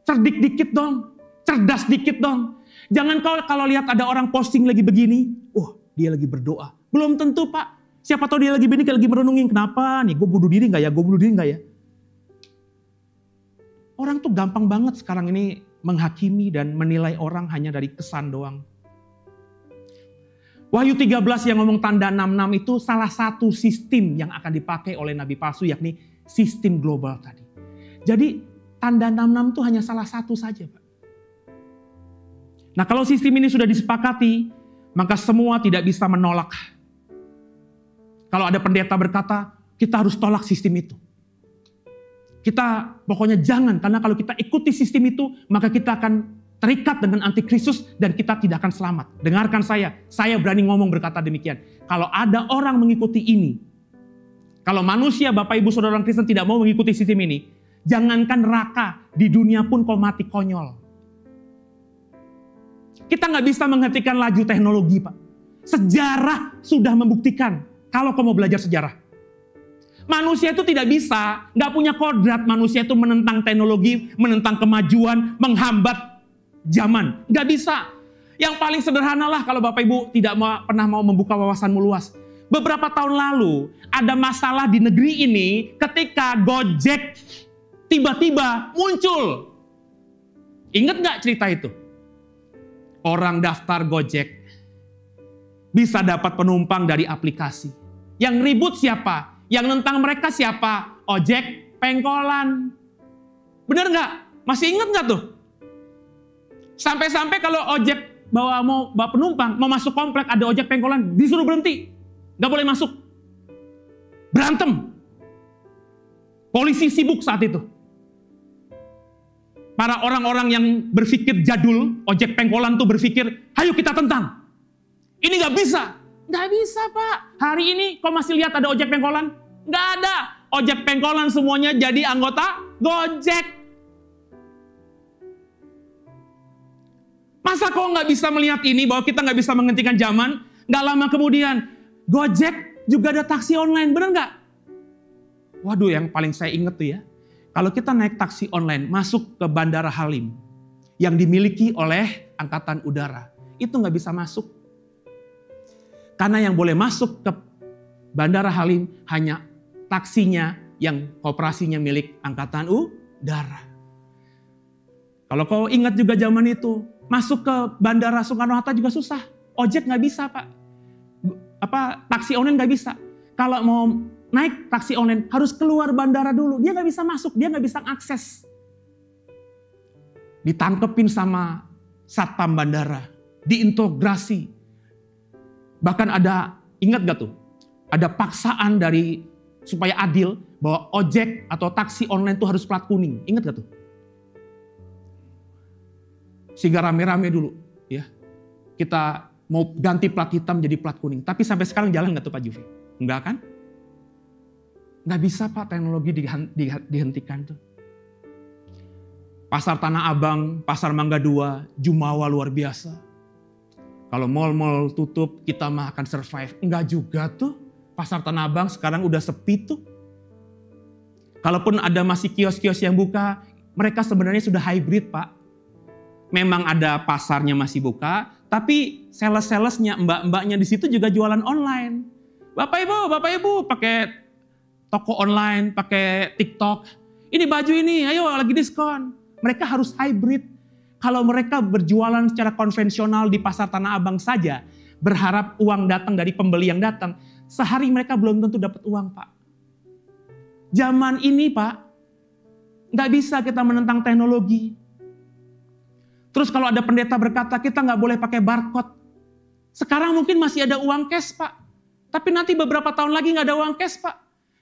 Cerdik dikit dong, cerdas dikit dong. Jangan kau kalau lihat ada orang posting lagi begini, dia lagi berdoa. Belum tentu, Pak. Siapa tahu dia lagi begini, lagi merenungin, kenapa nih, gue bunuh diri gak ya, gue bunuh diri gak ya. Orang tuh gampang banget sekarang ini menghakimi dan menilai orang hanya dari kesan doang. Wahyu 13 yang ngomong tanda 66 itu salah satu sistem yang akan dipakai oleh nabi palsu, yakni sistem global tadi. Jadi tanda 66 itu hanya salah satu saja, Pak. Nah, kalau sistem ini sudah disepakati, maka semua tidak bisa menolak. Kalau ada pendeta berkata, kita harus tolak sistem itu. Kita pokoknya jangan, karena kalau kita ikuti sistem itu, maka kita akan terikat dengan antikristus dan kita tidak akan selamat. Dengarkan saya berani ngomong berkata demikian. Kalau ada orang mengikuti ini, kalau manusia, Bapak Ibu Saudara orang Kristen tidak mau mengikuti sistem ini, jangankan neraka, di dunia pun kau mati konyol. Kita nggak bisa menghentikan laju teknologi, Pak. Sejarah sudah membuktikan, kalau kau mau belajar sejarah. Manusia itu tidak bisa, nggak punya kodrat manusia itu menentang teknologi, menentang kemajuan, menghambat zaman. Nggak bisa. Yang paling sederhana lah kalau Bapak Ibu tidak pernah mau membuka wawasanmu luas. Beberapa tahun lalu ada masalah di negeri ini ketika Gojek tiba-tiba muncul. Ingat nggak cerita itu? Orang daftar Gojek bisa dapat penumpang dari aplikasi. Yang ribut siapa? Yang nentang mereka siapa? Ojek pengkolan. Bener nggak? Masih ingat nggak tuh? Sampai-sampai kalau ojek mau bawa penumpang, mau masuk komplek ada ojek pengkolan, disuruh berhenti. Nggak boleh masuk. Berantem. Polisi sibuk saat itu. Para orang-orang yang berpikir jadul, ojek pengkolan tuh berpikir, ayo kita tentang. Ini nggak bisa. Nggak bisa, Pak. Hari ini kok masih lihat ada ojek pengkolan? Nggak ada. Ojek pengkolan semuanya jadi anggota Gojek. Masa kok nggak bisa melihat ini, bahwa kita nggak bisa menghentikan zaman? Nggak lama kemudian, Gojek juga ada taksi online, bener nggak? Waduh, yang paling saya inget tuh ya, kalau kita naik taksi online, masuk ke Bandara Halim, yang dimiliki oleh Angkatan Udara, itu nggak bisa masuk. Karena yang boleh masuk ke Bandara Halim hanya taksinya yang kooperasinya milik Angkatan Udara. Kalau kau ingat juga zaman itu, masuk ke Bandara Soekarno-Hatta juga susah. Ojek nggak bisa, Pak. Taksi online nggak bisa. Kalau mau naik taksi online harus keluar bandara dulu. Dia nggak bisa masuk, dia nggak bisa akses. Ditangkepin sama satpam bandara, diintegrasi. Bahkan ada, ingat gak tuh? Ada paksaan dari supaya adil bahwa ojek atau taksi online tuh harus plat kuning. Ingat gak tuh? Sehingga rame-rame dulu, ya. Kita mau ganti plat hitam jadi plat kuning. Tapi sampai sekarang jalan gak tuh Pak Juve? Enggak kan? Nggak bisa Pak, teknologi dihentikan tuh. Pasar Tanah Abang, Pasar Mangga 2, Jumawa luar biasa. Kalau mal-mal tutup, kita mah akan survive. Enggak juga tuh. Pasar Tanah Abang sekarang udah sepi tuh. Kalaupun ada masih kios-kios yang buka, mereka sebenarnya sudah hybrid Pak. Memang ada pasarnya masih buka, tapi sales-salesnya, mbak-mbaknya di situ juga jualan online. Bapak Ibu pakai toko online, pakai TikTok. Ini baju ini, ayo lagi diskon. Mereka harus hybrid. Kalau mereka berjualan secara konvensional di Pasar Tanah Abang saja, berharap uang datang dari pembeli yang datang, sehari mereka belum tentu dapat uang, Pak. Zaman ini, Pak, nggak bisa kita menentang teknologi. Terus kalau ada pendeta berkata, kita nggak boleh pakai barcode. Sekarang mungkin masih ada uang cash, Pak. Tapi nanti beberapa tahun lagi nggak ada uang cash, Pak.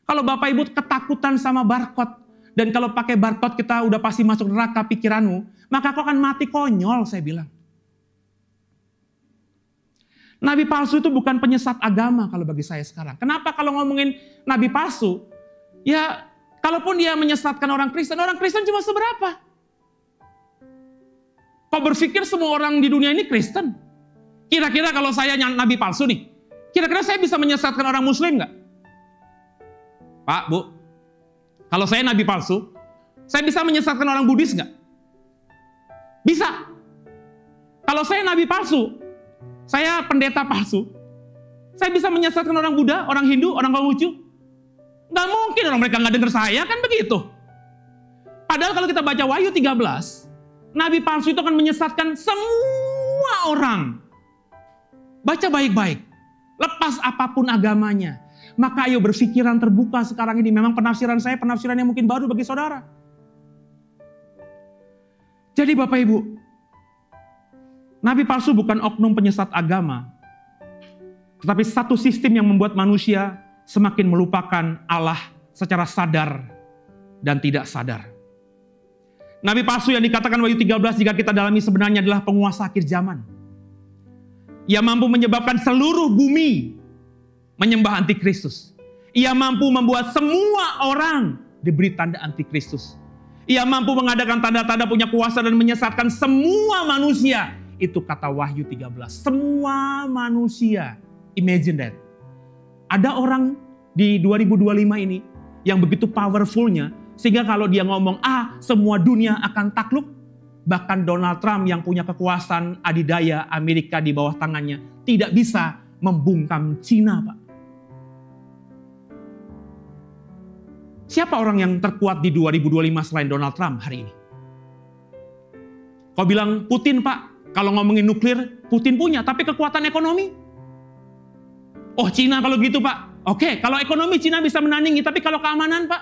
Kalau Bapak Ibu ketakutan sama barcode, dan kalau pakai barcode kita udah pasti masuk neraka pikiranmu, maka kau akan mati konyol, saya bilang. Nabi palsu itu bukan penyesat agama kalau bagi saya sekarang. Kenapa kalau ngomongin nabi palsu? Ya, kalaupun dia menyesatkan orang Kristen cuma seberapa? Kau berpikir semua orang di dunia ini Kristen? Kira-kira kalau saya nabi palsu nih, kira-kira saya bisa menyesatkan orang Muslim nggak? Pak, Bu, kalau saya nabi palsu, saya bisa menyesatkan orang Buddhis nggak? Bisa. Kalau saya nabi palsu, saya pendeta palsu, saya bisa menyesatkan orang Buddha, orang Hindu, orang Konghucu? Nggak mungkin, orang mereka nggak dengar saya, kan begitu. Padahal kalau kita baca Wahyu 13, nabi palsu itu akan menyesatkan semua orang. Baca baik-baik, lepas apapun agamanya. Maka ayo berpikiran terbuka sekarang ini. Memang penafsiran saya penafsiran yang mungkin baru bagi saudara. Jadi Bapak Ibu, nabi palsu bukan oknum penyesat agama. Tetapi satu sistem yang membuat manusia semakin melupakan Allah secara sadar dan tidak sadar. Nabi palsu yang dikatakan Wahyu 13 jika kita dalami sebenarnya adalah penguasa akhir zaman. Ia mampu menyebabkan seluruh bumi menyembah antikristus. Ia mampu membuat semua orang diberi tanda antikristus. Ia mampu mengadakan tanda-tanda punya kuasa dan menyesatkan semua manusia. Itu kata Wahyu 13. Semua manusia. Imagine that. Ada orang di 2025 ini yang begitu powerfulnya sehingga kalau dia ngomong semua dunia akan takluk, bahkan Donald Trump yang punya kekuasaan adidaya Amerika di bawah tangannya tidak bisa membungkam Cina, Pak. Siapa orang yang terkuat di 2025 selain Donald Trump hari ini? Kau bilang Putin, Pak. Kalau ngomongin nuklir, Putin punya. Tapi kekuatan ekonomi? Oh, Cina kalau gitu, Pak. Oke, kalau ekonomi Cina bisa menandingi. Tapi kalau keamanan, Pak.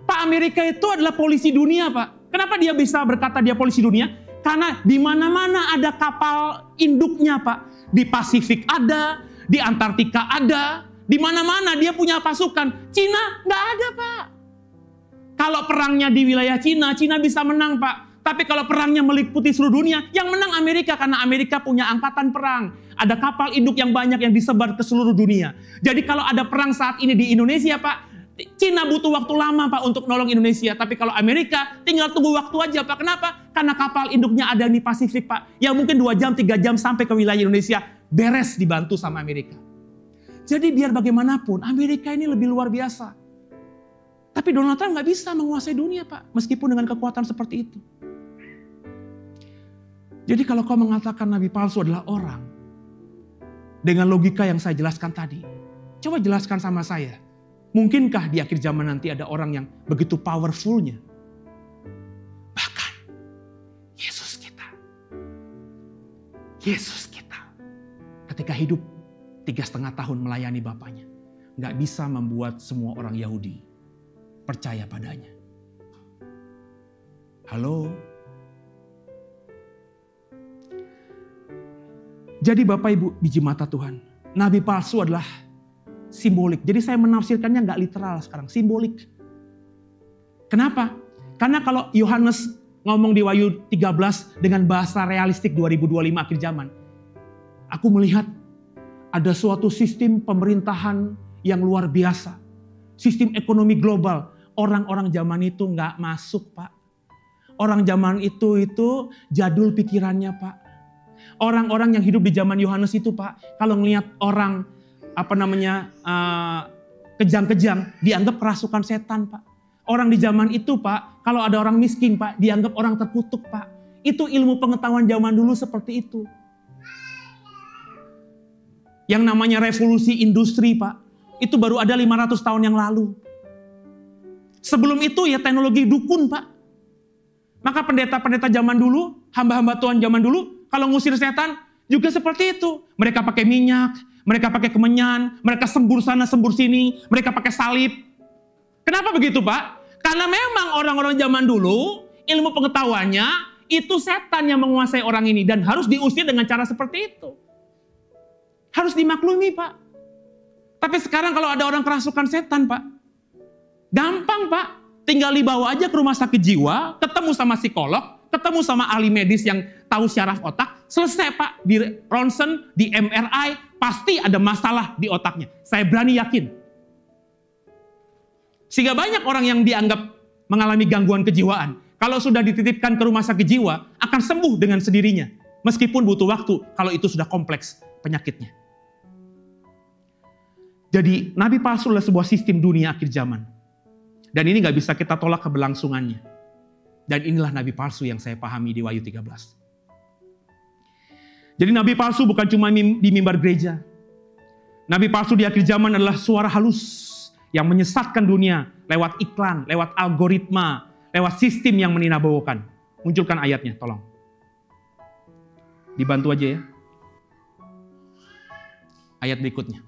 Pak, Amerika itu adalah polisi dunia, Pak. Kenapa dia bisa berkata dia polisi dunia? Karena di mana-mana ada kapal induknya, Pak. Di Pasifik ada, di Antartika ada. Di mana-mana dia punya pasukan. Cina nggak ada, Pak. Kalau perangnya di wilayah Cina, Cina bisa menang, Pak. Tapi kalau perangnya meliputi seluruh dunia, yang menang Amerika karena Amerika punya angkatan perang. Ada kapal induk yang banyak yang disebar ke seluruh dunia. Jadi kalau ada perang saat ini di Indonesia, Pak, Cina butuh waktu lama, Pak, untuk nolong Indonesia. Tapi kalau Amerika tinggal tunggu waktu aja, Pak. Kenapa? Karena kapal induknya ada di Pasifik, Pak. Yang mungkin 2 jam, 3 jam sampai ke wilayah Indonesia, beres dibantu sama Amerika. Jadi biar bagaimanapun, Amerika ini lebih luar biasa. Tapi Donald Trump nggak bisa menguasai dunia, Pak. Meskipun dengan kekuatan seperti itu. Jadi kalau kau mengatakan nabi palsu adalah orang, dengan logika yang saya jelaskan tadi, coba jelaskan sama saya. Mungkinkah di akhir zaman nanti ada orang yang begitu powerfulnya? Bahkan Yesus kita ketika hidup 3,5 tahun melayani Bapaknya, nggak bisa membuat semua orang Yahudi percaya padanya. Halo? Jadi Bapak Ibu biji mata Tuhan, nabi palsu adalah simbolik. Jadi saya menafsirkannya nggak literal sekarang, simbolik. Kenapa? Karena kalau Yohanes ngomong di Wahyu 13 dengan bahasa realistik 2025 akhir zaman, aku melihat ada suatu sistem pemerintahan yang luar biasa. Sistem ekonomi global. Orang-orang zaman itu nggak masuk, Pak. Orang zaman itu jadul pikirannya, Pak. Orang-orang yang hidup di zaman Yohanes itu, Pak, kalau ngelihat orang kejang-kejang, dianggap kerasukan setan, Pak. Orang di zaman itu, Pak, kalau ada orang miskin, Pak, dianggap orang terkutuk, Pak. Itu ilmu pengetahuan zaman dulu seperti itu. Yang namanya revolusi industri, Pak, itu baru ada 500 tahun yang lalu. Sebelum itu ya teknologi dukun, Pak. Maka pendeta-pendeta zaman dulu, hamba-hamba Tuhan zaman dulu, kalau ngusir setan juga seperti itu. Mereka pakai minyak, mereka pakai kemenyan, mereka sembur sana sembur sini, mereka pakai salib. Kenapa begitu, Pak? Karena memang orang-orang zaman dulu, ilmu pengetahuannya, itu setan yang menguasai orang ini. Dan harus diusir dengan cara seperti itu. Harus dimaklumi, Pak. Tapi sekarang kalau ada orang kerasukan setan, Pak, gampang, Pak. Tinggal dibawa aja ke rumah sakit jiwa, ketemu sama psikolog, ketemu sama ahli medis yang tahu syaraf otak, selesai, Pak. Di ronsen, di MRI, pasti ada masalah di otaknya. Saya berani yakin. Sehingga banyak orang yang dianggap mengalami gangguan kejiwaan, kalau sudah dititipkan ke rumah sakit jiwa, akan sembuh dengan sendirinya. Meskipun butuh waktu, kalau itu sudah kompleks penyakitnya. Jadi, nabi palsu adalah sebuah sistem dunia akhir zaman. Dan ini gak bisa kita tolak keberlangsungannya. Dan inilah nabi palsu yang saya pahami di Wahyu 13. Jadi nabi palsu bukan cuma di mimbar gereja. Nabi palsu di akhir zaman adalah suara halus yang menyesatkan dunia lewat iklan, lewat algoritma, lewat sistem yang meninabowakan. Munculkan ayatnya, tolong. Dibantu aja ya. Ayat berikutnya.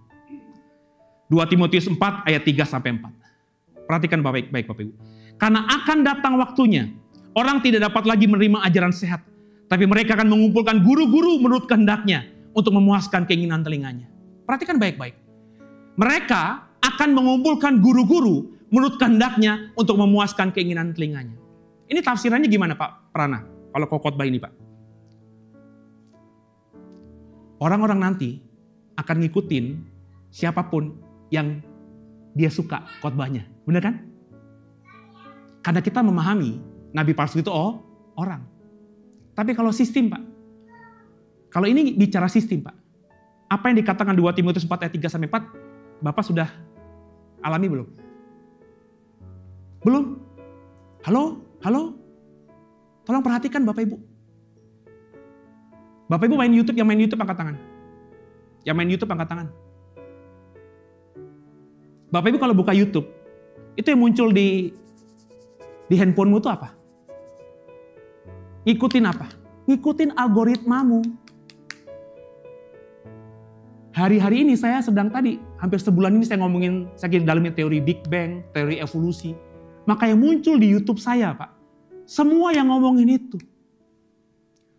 2 Timotius 4 ayat 3-4. Perhatikan baik-baik Bapak Ibu. Karena akan datang waktunya, orang tidak dapat lagi menerima ajaran sehat. Tapi mereka akan mengumpulkan guru-guru menurut kehendaknya untuk memuaskan keinginan telinganya. Perhatikan baik-baik. Mereka akan mengumpulkan guru-guru menurut kehendaknya untuk memuaskan keinginan telinganya. Ini tafsirannya gimana Pak Prana? Kalau khotbah ini Pak. Orang-orang nanti akan ngikutin siapapun yang dia suka khotbahnya. Benar kan? Karena kita memahami nabi palsu itu orang. Tapi kalau sistem Pak. Kalau ini bicara sistem Pak. Apa yang dikatakan 2 Timotius 4 ayat 3-4, Bapak sudah alami belum? Belum? Halo? Tolong perhatikan Bapak Ibu. Bapak Ibu main YouTube, yang main YouTube angkat tangan. Yang main YouTube angkat tangan. Bapak Ibu kalau buka YouTube, itu yang muncul di handphonemu itu apa? Ngikutin apa? Ngikutin algoritmamu. Hari-hari ini saya sedang hampir sebulan ini saya ngomongin, saya dalamnya teori Big Bang, teori evolusi. Maka yang muncul di YouTube saya Pak, semua yang ngomongin itu.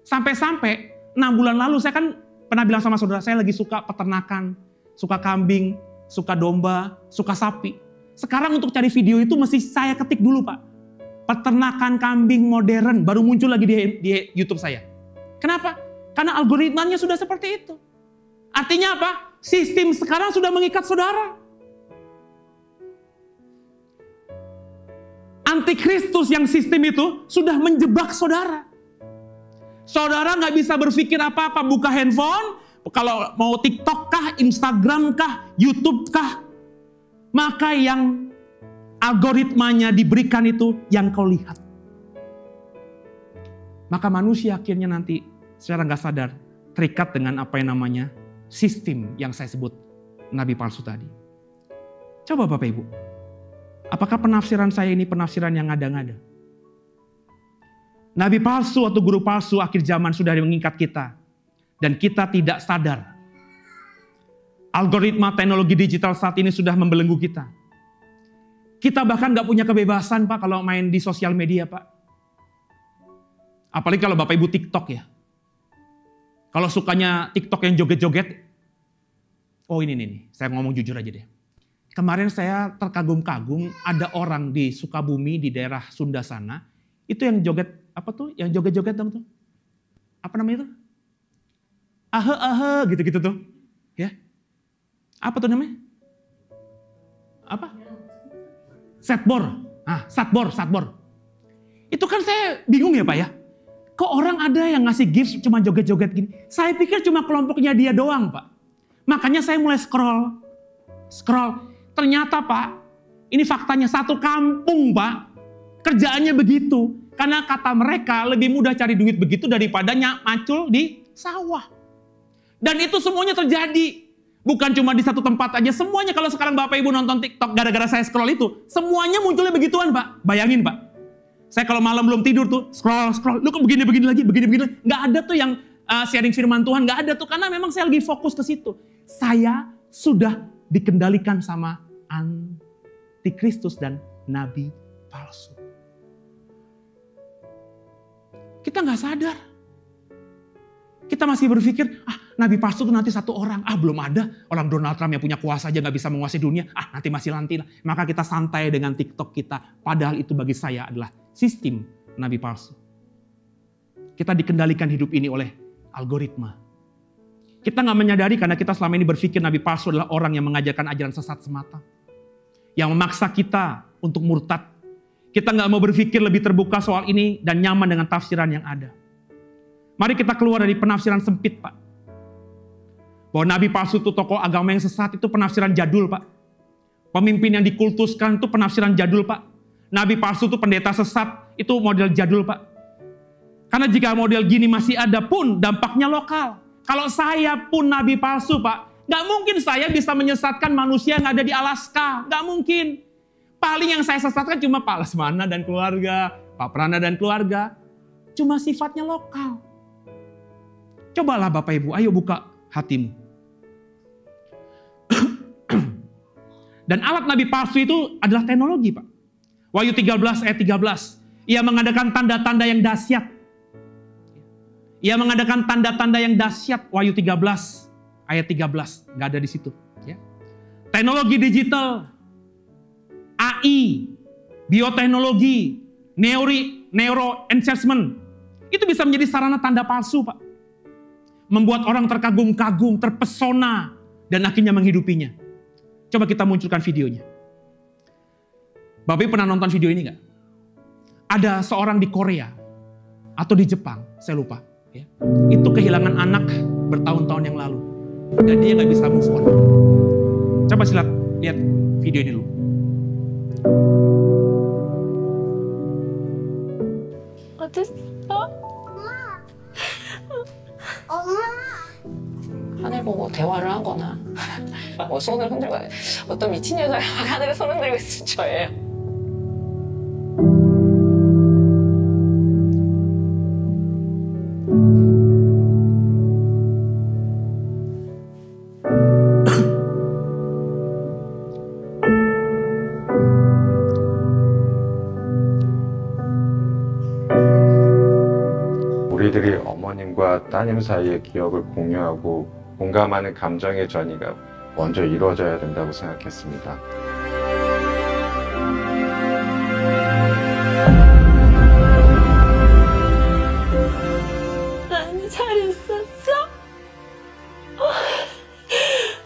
Sampai-sampai 6 bulan lalu saya kan pernah bilang sama saudara, saya lagi suka peternakan, suka kambing, suka domba, suka sapi. Sekarang untuk cari video itu mesti saya ketik dulu Pak. Peternakan kambing modern baru muncul lagi di YouTube saya. Kenapa? Karena algoritmanya sudah seperti itu. Artinya apa? Sistem sekarang sudah mengikat saudara. Antikristus yang sistem itu sudah menjebak saudara. Saudara nggak bisa berpikir apa-apa, buka handphone, kalau mau TikTok kah, Instagram kah, YouTube kah, maka yang algoritmanya diberikan itu yang kau lihat. Maka manusia akhirnya nanti secara nggak sadar terikat dengan apa yang namanya sistem yang saya sebut nabi palsu tadi. Coba Bapak Ibu, apakah penafsiran saya ini penafsiran yang ngada-ngada? Nabi palsu atau guru palsu akhir zaman sudah mengikat kita. Dan kita tidak sadar. Algoritma teknologi digital saat ini sudah membelenggu kita. Kita bahkan gak punya kebebasan Pak kalau main di sosial media Pak. Apalagi kalau Bapak Ibu TikTok ya. Kalau sukanya TikTok yang joget-joget. Oh ini nih, saya ngomong jujur aja deh. Kemarin saya terkagum-kagum ada orang di Sukabumi di daerah Sunda sana. Itu yang joget, apa tuh? Yang joget-joget dong tuh. Apa namanya itu? Gitu-gitu tuh. Ya. Apa tuh namanya? Apa? Satbor. Satbor. Itu kan saya bingung ya Pak ya. Kok orang ada yang ngasih gift cuma joget-joget gini. Saya pikir cuma kelompoknya dia doang Pak. Makanya saya mulai scroll. Ternyata Pak, ini faktanya satu kampung Pak. Kerjaannya begitu. Karena kata mereka lebih mudah cari duit begitu daripada macul di sawah. Dan itu semuanya terjadi. Bukan cuma di satu tempat aja. Semuanya kalau sekarang Bapak Ibu nonton TikTok gara-gara saya scroll itu. Semuanya munculnya begituan Pak. Bayangin Pak. Saya kalau malam belum tidur tuh scroll. Lu kok begini lagi. Nggak ada tuh yang sharing firman Tuhan. Nggak ada tuh. Karena memang saya lagi fokus ke situ. Saya sudah dikendalikan sama antikristus dan nabi palsu. Kita nggak sadar. Kita masih berpikir, nabi palsu itu nanti satu orang. Belum ada. Orang Donald Trump yang punya kuasa aja gak bisa menguasai dunia. Nanti masih nanti lah. Maka kita santai dengan TikTok kita. Padahal itu bagi saya adalah sistem nabi palsu. Kita dikendalikan hidup ini oleh algoritma. Kita gak menyadari karena kita selama ini berpikir nabi palsu adalah orang yang mengajarkan ajaran sesat semata. Yang memaksa kita untuk murtad. Kita gak mau berpikir lebih terbuka soal ini dan nyaman dengan tafsiran yang ada. Mari kita keluar dari penafsiran sempit, Pak. Bahwa nabi palsu itu tokoh agama yang sesat, itu penafsiran jadul, Pak. Pemimpin yang dikultuskan itu penafsiran jadul, Pak. Nabi palsu itu pendeta sesat, itu model jadul, Pak. Karena jika model gini masih ada pun dampaknya lokal. Kalau saya pun nabi palsu, Pak, gak mungkin saya bisa menyesatkan manusia yang ada di Alaska. Gak mungkin. Paling yang saya sesatkan cuma Pak Lesmana dan keluarga, Pak Prana dan keluarga. Cuma sifatnya lokal. Cobalah Bapak Ibu, ayo buka hatimu. Dan alat nabi palsu itu adalah teknologi, Pak. Wahyu 13 ayat 13. Ia mengadakan tanda-tanda yang dahsyat. Ia mengadakan tanda-tanda yang dahsyat. Wahyu 13 ayat 13. Gak ada di situ. Ya. Teknologi digital, AI, bioteknologi, neuroenhancement. Itu bisa menjadi sarana tanda palsu, Pak. Membuat orang terkagum-kagum, terpesona, dan akhirnya menghidupinya. Coba kita munculkan videonya. Bapak Ibu pernah nonton video ini nggak? Ada seorang di Korea, atau di Jepang, saya lupa. Ya. Itu kehilangan anak bertahun-tahun yang lalu. Dan dia nggak bisa move on. Coba lihat video ini dulu. 하늘 보고 대화를 하거나 뭐 손을 흔들고 어떤 미친 여자가 하늘에 손 흔들고 있을 저예요. 우리들이 어머님과 따님 사이의 기억을 공유하고 공감하는 감정의 전이가 먼저 이루어져야 된다고 생각했습니다. 나연이 잘 있었어?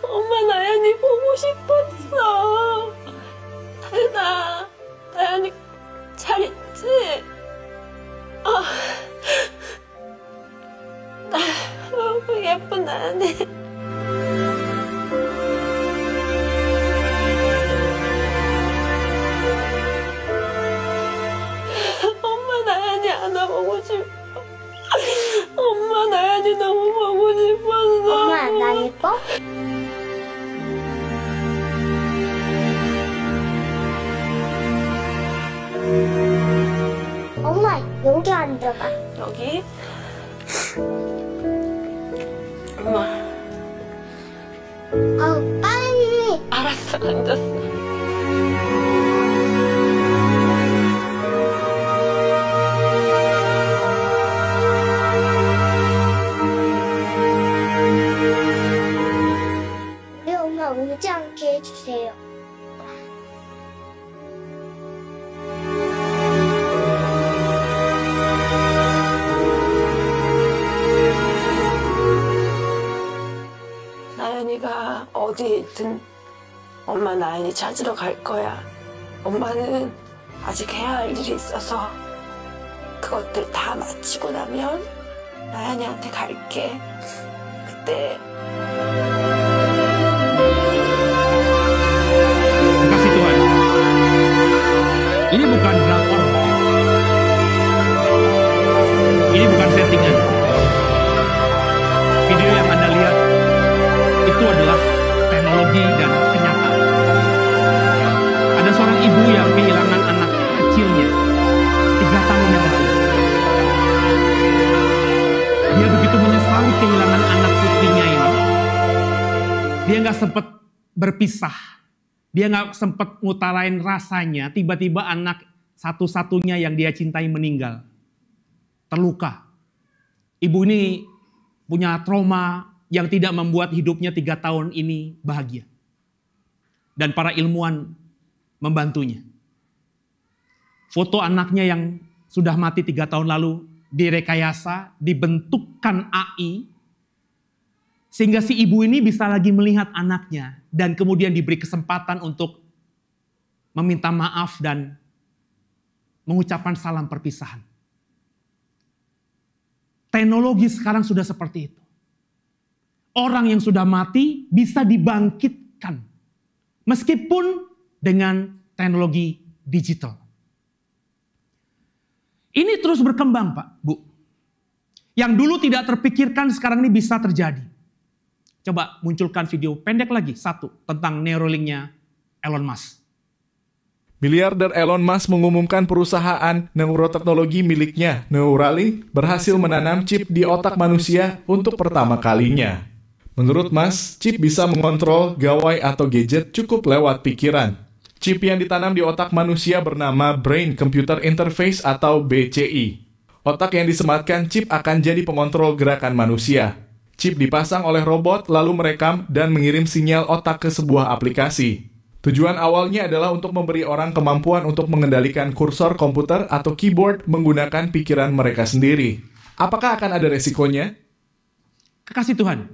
엄마 나연이 보고 싶었어. 나연이 잘 있지? 예쁜 나연이. 엄마 나연이 안아보고 싶어. 엄마 나연이 너무 보고 싶었어. 엄마, 나 예뻐? 엄마, 여기 앉아봐. 여기? 엄마. 빨리. 알았어, 앉았어. 우리 엄마 울지 않게 해주세요. 나연이가 어디에 있든 엄마 나연이 찾으러 갈 거야. 엄마는 아직 해야 할 일이 있어서 그것들 다 마치고 나면 나연이한테 갈게. 그때 Kasih Tuhan. Ini bukan drakor. Ini bukan settingan. Video yang Anda lihat itu adalah teknologi dan kenyataan. Ada seorang ibu yang kehilangan anak kecilnya 3 tahun yang lalu. Dia begitu menyesali kehilangan anak putrinya ini. Dia nggak sempat berpisah. Dia nggak sempat ngutarain rasanya. Tiba-tiba anak satu-satunya yang dia cintai meninggal. Terluka. Ibu ini punya trauma yang tidak membuat hidupnya 3 tahun ini bahagia. Dan para ilmuwan membantunya. Foto anaknya yang sudah mati 3 tahun lalu direkayasa, dibentukkan AI, sehingga si ibu ini bisa lagi melihat anaknya dan kemudian diberi kesempatan untuk meminta maaf dan mengucapkan salam perpisahan. Teknologi sekarang sudah seperti itu. Orang yang sudah mati bisa dibangkitkan meskipun dengan teknologi digital. Ini terus berkembang, Pak, Bu. Yang dulu tidak terpikirkan sekarang ini bisa terjadi. Coba munculkan video pendek lagi, satu, tentang Neuralink-nya Elon Musk. Miliarder Elon Musk mengumumkan perusahaan neuroteknologi miliknya, Neuralink, berhasil menanam chip di otak manusia untuk pertama kalinya. Menurut Musk, chip bisa mengontrol gawai atau gadget cukup lewat pikiran. Chip yang ditanam di otak manusia bernama Brain Computer Interface atau BCI. Otak yang disematkan chip akan jadi pengontrol gerakan manusia. Chip dipasang oleh robot lalu merekam dan mengirim sinyal otak ke sebuah aplikasi. Tujuan awalnya adalah untuk memberi orang kemampuan untuk mengendalikan kursor komputer atau keyboard menggunakan pikiran mereka sendiri. Apakah akan ada resikonya? Kekasih Tuhan,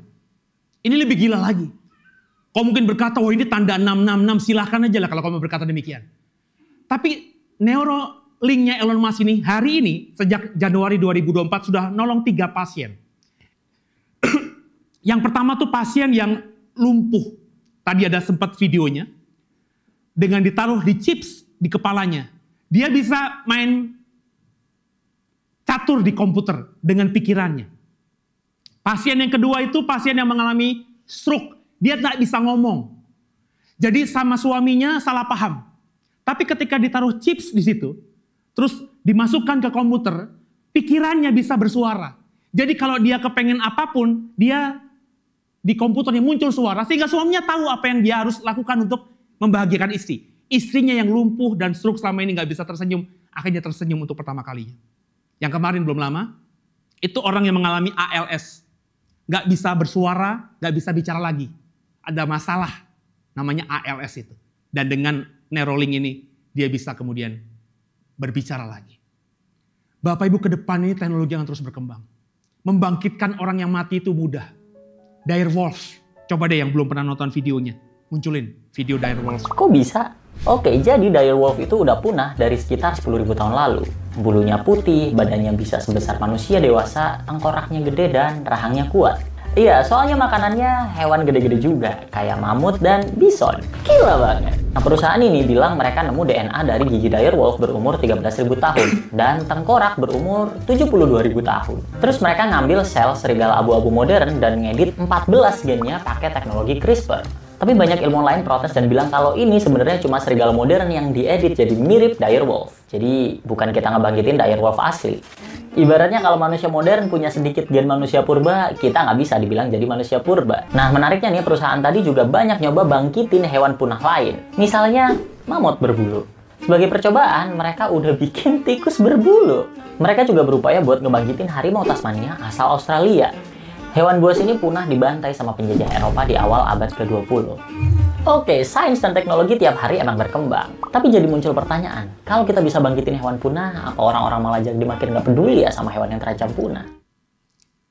ini lebih gila lagi. Kau mungkin berkata, oh ini tanda 666, silahkan aja lah kalau kau mau berkata demikian. Tapi Neuralink-nya Elon Musk ini, hari ini, sejak Januari 2024 sudah nolong 3 pasien. Yang pertama tuh pasien yang lumpuh. Tadi ada sempat videonya. Dengan ditaruh di chips di kepalanya. Dia bisa main catur di komputer dengan pikirannya. Pasien yang kedua itu pasien yang mengalami stroke. Dia tak bisa ngomong. Jadi sama suaminya salah paham. Tapi ketika ditaruh chips di situ, terus dimasukkan ke komputer, pikirannya bisa bersuara. Jadi kalau dia kepengen apapun, dia di komputernya muncul suara, sehingga suaminya tahu apa yang dia harus lakukan untuk membahagiakan istri. Istrinya yang lumpuh dan stroke selama ini gak bisa tersenyum, akhirnya tersenyum untuk pertama kalinya. Yang kemarin belum lama, itu orang yang mengalami ALS. Gak bisa bersuara, gak bisa bicara lagi. Ada masalah, namanya ALS itu. Dan dengan Neuralink ini, dia bisa kemudian berbicara lagi. Bapak Ibu, ke depan ini teknologi yang terus berkembang. Membangkitkan orang yang mati itu mudah. Dire Wolf, coba deh yang belum pernah nonton videonya, munculin video Dire Wolf. Kok bisa? Oke, jadi dire wolf itu udah punah dari sekitar 10.000 tahun lalu. Bulunya putih, badannya bisa sebesar manusia dewasa, tengkoraknya gede dan rahangnya kuat. Iya, soalnya makanannya hewan gede-gede juga, kayak mamut dan bison. Gila banget. Nah, perusahaan ini bilang mereka nemu DNA dari gigi dire wolf berumur 13.000 tahun dan tengkorak berumur 72.000 tahun. Terus mereka ngambil sel serigala abu-abu modern dan ngedit 14 gennya pakai teknologi CRISPR. Tapi banyak ilmuwan lain protes dan bilang kalau ini sebenarnya cuma serigala modern yang diedit jadi mirip dire wolf. Jadi bukan kita ngebangkitin dire wolf asli. Ibaratnya kalau manusia modern punya sedikit gen manusia purba, kita nggak bisa dibilang jadi manusia purba. Nah, menariknya nih, perusahaan tadi juga banyak nyoba bangkitin hewan punah lain. Misalnya mamut berbulu. Sebagai percobaan, mereka udah bikin tikus berbulu. Mereka juga berupaya buat ngebangkitin harimau Tasmania asal Australia. Hewan buas ini punah dibantai sama penjajah Eropa di awal abad ke-20. Oke, sains dan teknologi tiap hari emang berkembang. Tapi jadi muncul pertanyaan, kalau kita bisa bangkitin hewan punah, apa orang-orang malah jadi makin nggak peduli ya sama hewan yang terancam punah?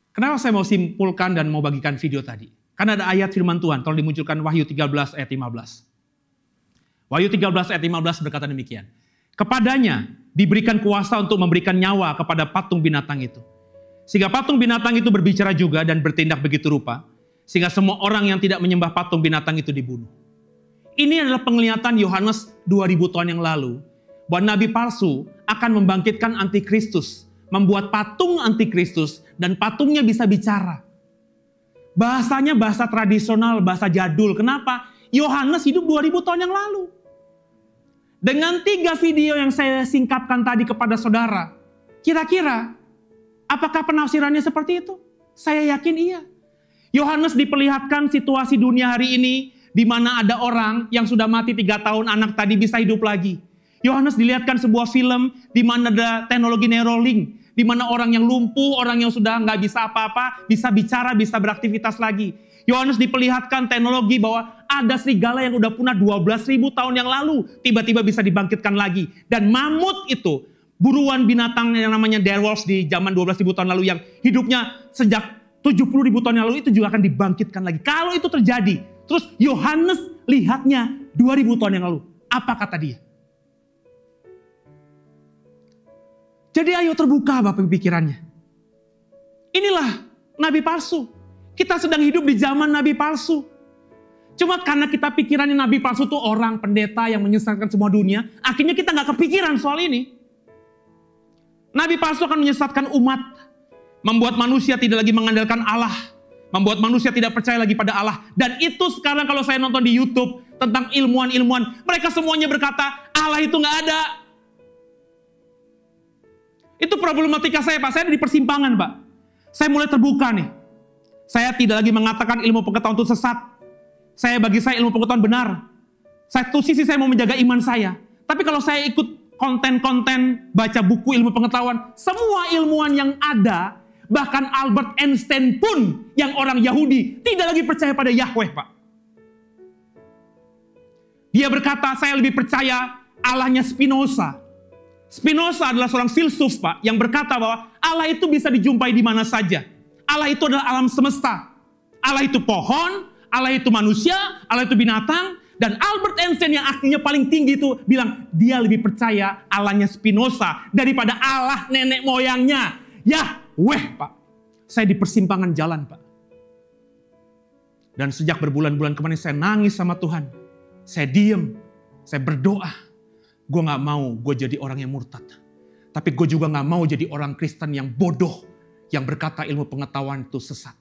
Kenapa saya mau simpulkan dan mau bagikan video tadi? Karena ada ayat firman Tuhan, kalau dimunculkan Wahyu 13 ayat 15. Wahyu 13 ayat 15 berkata demikian. Kepadanya diberikan kuasa untuk memberikan nyawa kepada patung binatang itu. Sehingga patung binatang itu berbicara juga dan bertindak begitu rupa. Sehingga semua orang yang tidak menyembah patung binatang itu dibunuh. Ini adalah penglihatan Yohanes 2000 tahun yang lalu. Bahwa nabi palsu akan membangkitkan antikristus. Membuat patung antikristus dan patungnya bisa bicara. Bahasanya bahasa tradisional, bahasa jadul. Kenapa? Yohanes hidup 2000 tahun yang lalu. Dengan 3 video yang saya singkapkan tadi kepada saudara. Kira-kira apakah penafsirannya seperti itu? Saya yakin iya. Yohanes diperlihatkan situasi dunia hari ini di mana ada orang yang sudah mati 3 tahun, anak tadi bisa hidup lagi. Yohanes dilihatkan sebuah film di mana ada teknologi Neuralink, di mana orang yang lumpuh, orang yang sudah nggak bisa apa-apa, bisa bicara, bisa beraktivitas lagi. Yohanes diperlihatkan teknologi bahwa ada serigala yang udah punah 12.000 tahun yang lalu, tiba-tiba bisa dibangkitkan lagi. Dan mamut itu, buruan binatang yang namanya dire wolf di zaman 12.000 tahun lalu yang hidupnya sejak 70.000 tahun yang lalu itu juga akan dibangkitkan lagi. Kalau itu terjadi, terus Yohanes lihatnya 2000 tahun yang lalu. Apa kata dia? Jadi ayo terbuka Bapak pikirannya. Inilah nabi palsu. Kita sedang hidup di zaman nabi palsu. Cuma karena kita pikirannya nabi palsu itu orang pendeta yang menyesatkan semua dunia, akhirnya kita nggak kepikiran soal ini. Nabi palsu akan menyesatkan umat, membuat manusia tidak lagi mengandalkan Allah, membuat manusia tidak percaya lagi pada Allah. Dan itu sekarang kalau saya nonton di YouTube tentang ilmuwan-ilmuwan, mereka semuanya berkata Allah itu nggak ada. Itu problematika saya Pak, saya ada di persimpangan Pak. Saya mulai terbuka nih. Saya tidak lagi mengatakan ilmu pengetahuan itu sesat. Bagi saya ilmu pengetahuan benar. Satu sisi saya mau menjaga iman saya. Tapi kalau saya ikut konten-konten, baca buku ilmu pengetahuan, semua ilmuwan yang ada, bahkan Albert Einstein pun yang orang Yahudi, tidak lagi percaya pada Yahweh, Pak. Dia berkata, saya lebih percaya Allahnya Spinoza. Spinoza adalah seorang filsuf, Pak, yang berkata bahwa Allah itu bisa dijumpai di mana saja. Allah itu adalah alam semesta. Allah itu pohon, Allah itu manusia, Allah itu binatang. Dan Albert Einstein yang akhirnya paling tinggi itu bilang dia lebih percaya Allahnya Spinoza daripada Allah nenek moyangnya. Yahweh, Pak. Saya di persimpangan jalan, Pak. Dan sejak berbulan-bulan kemarin saya nangis sama Tuhan. Saya diem, saya berdoa. Gue gak mau gue jadi orang yang murtad. Tapi gue juga gak mau jadi orang Kristen yang bodoh. Yang berkata ilmu pengetahuan itu sesat.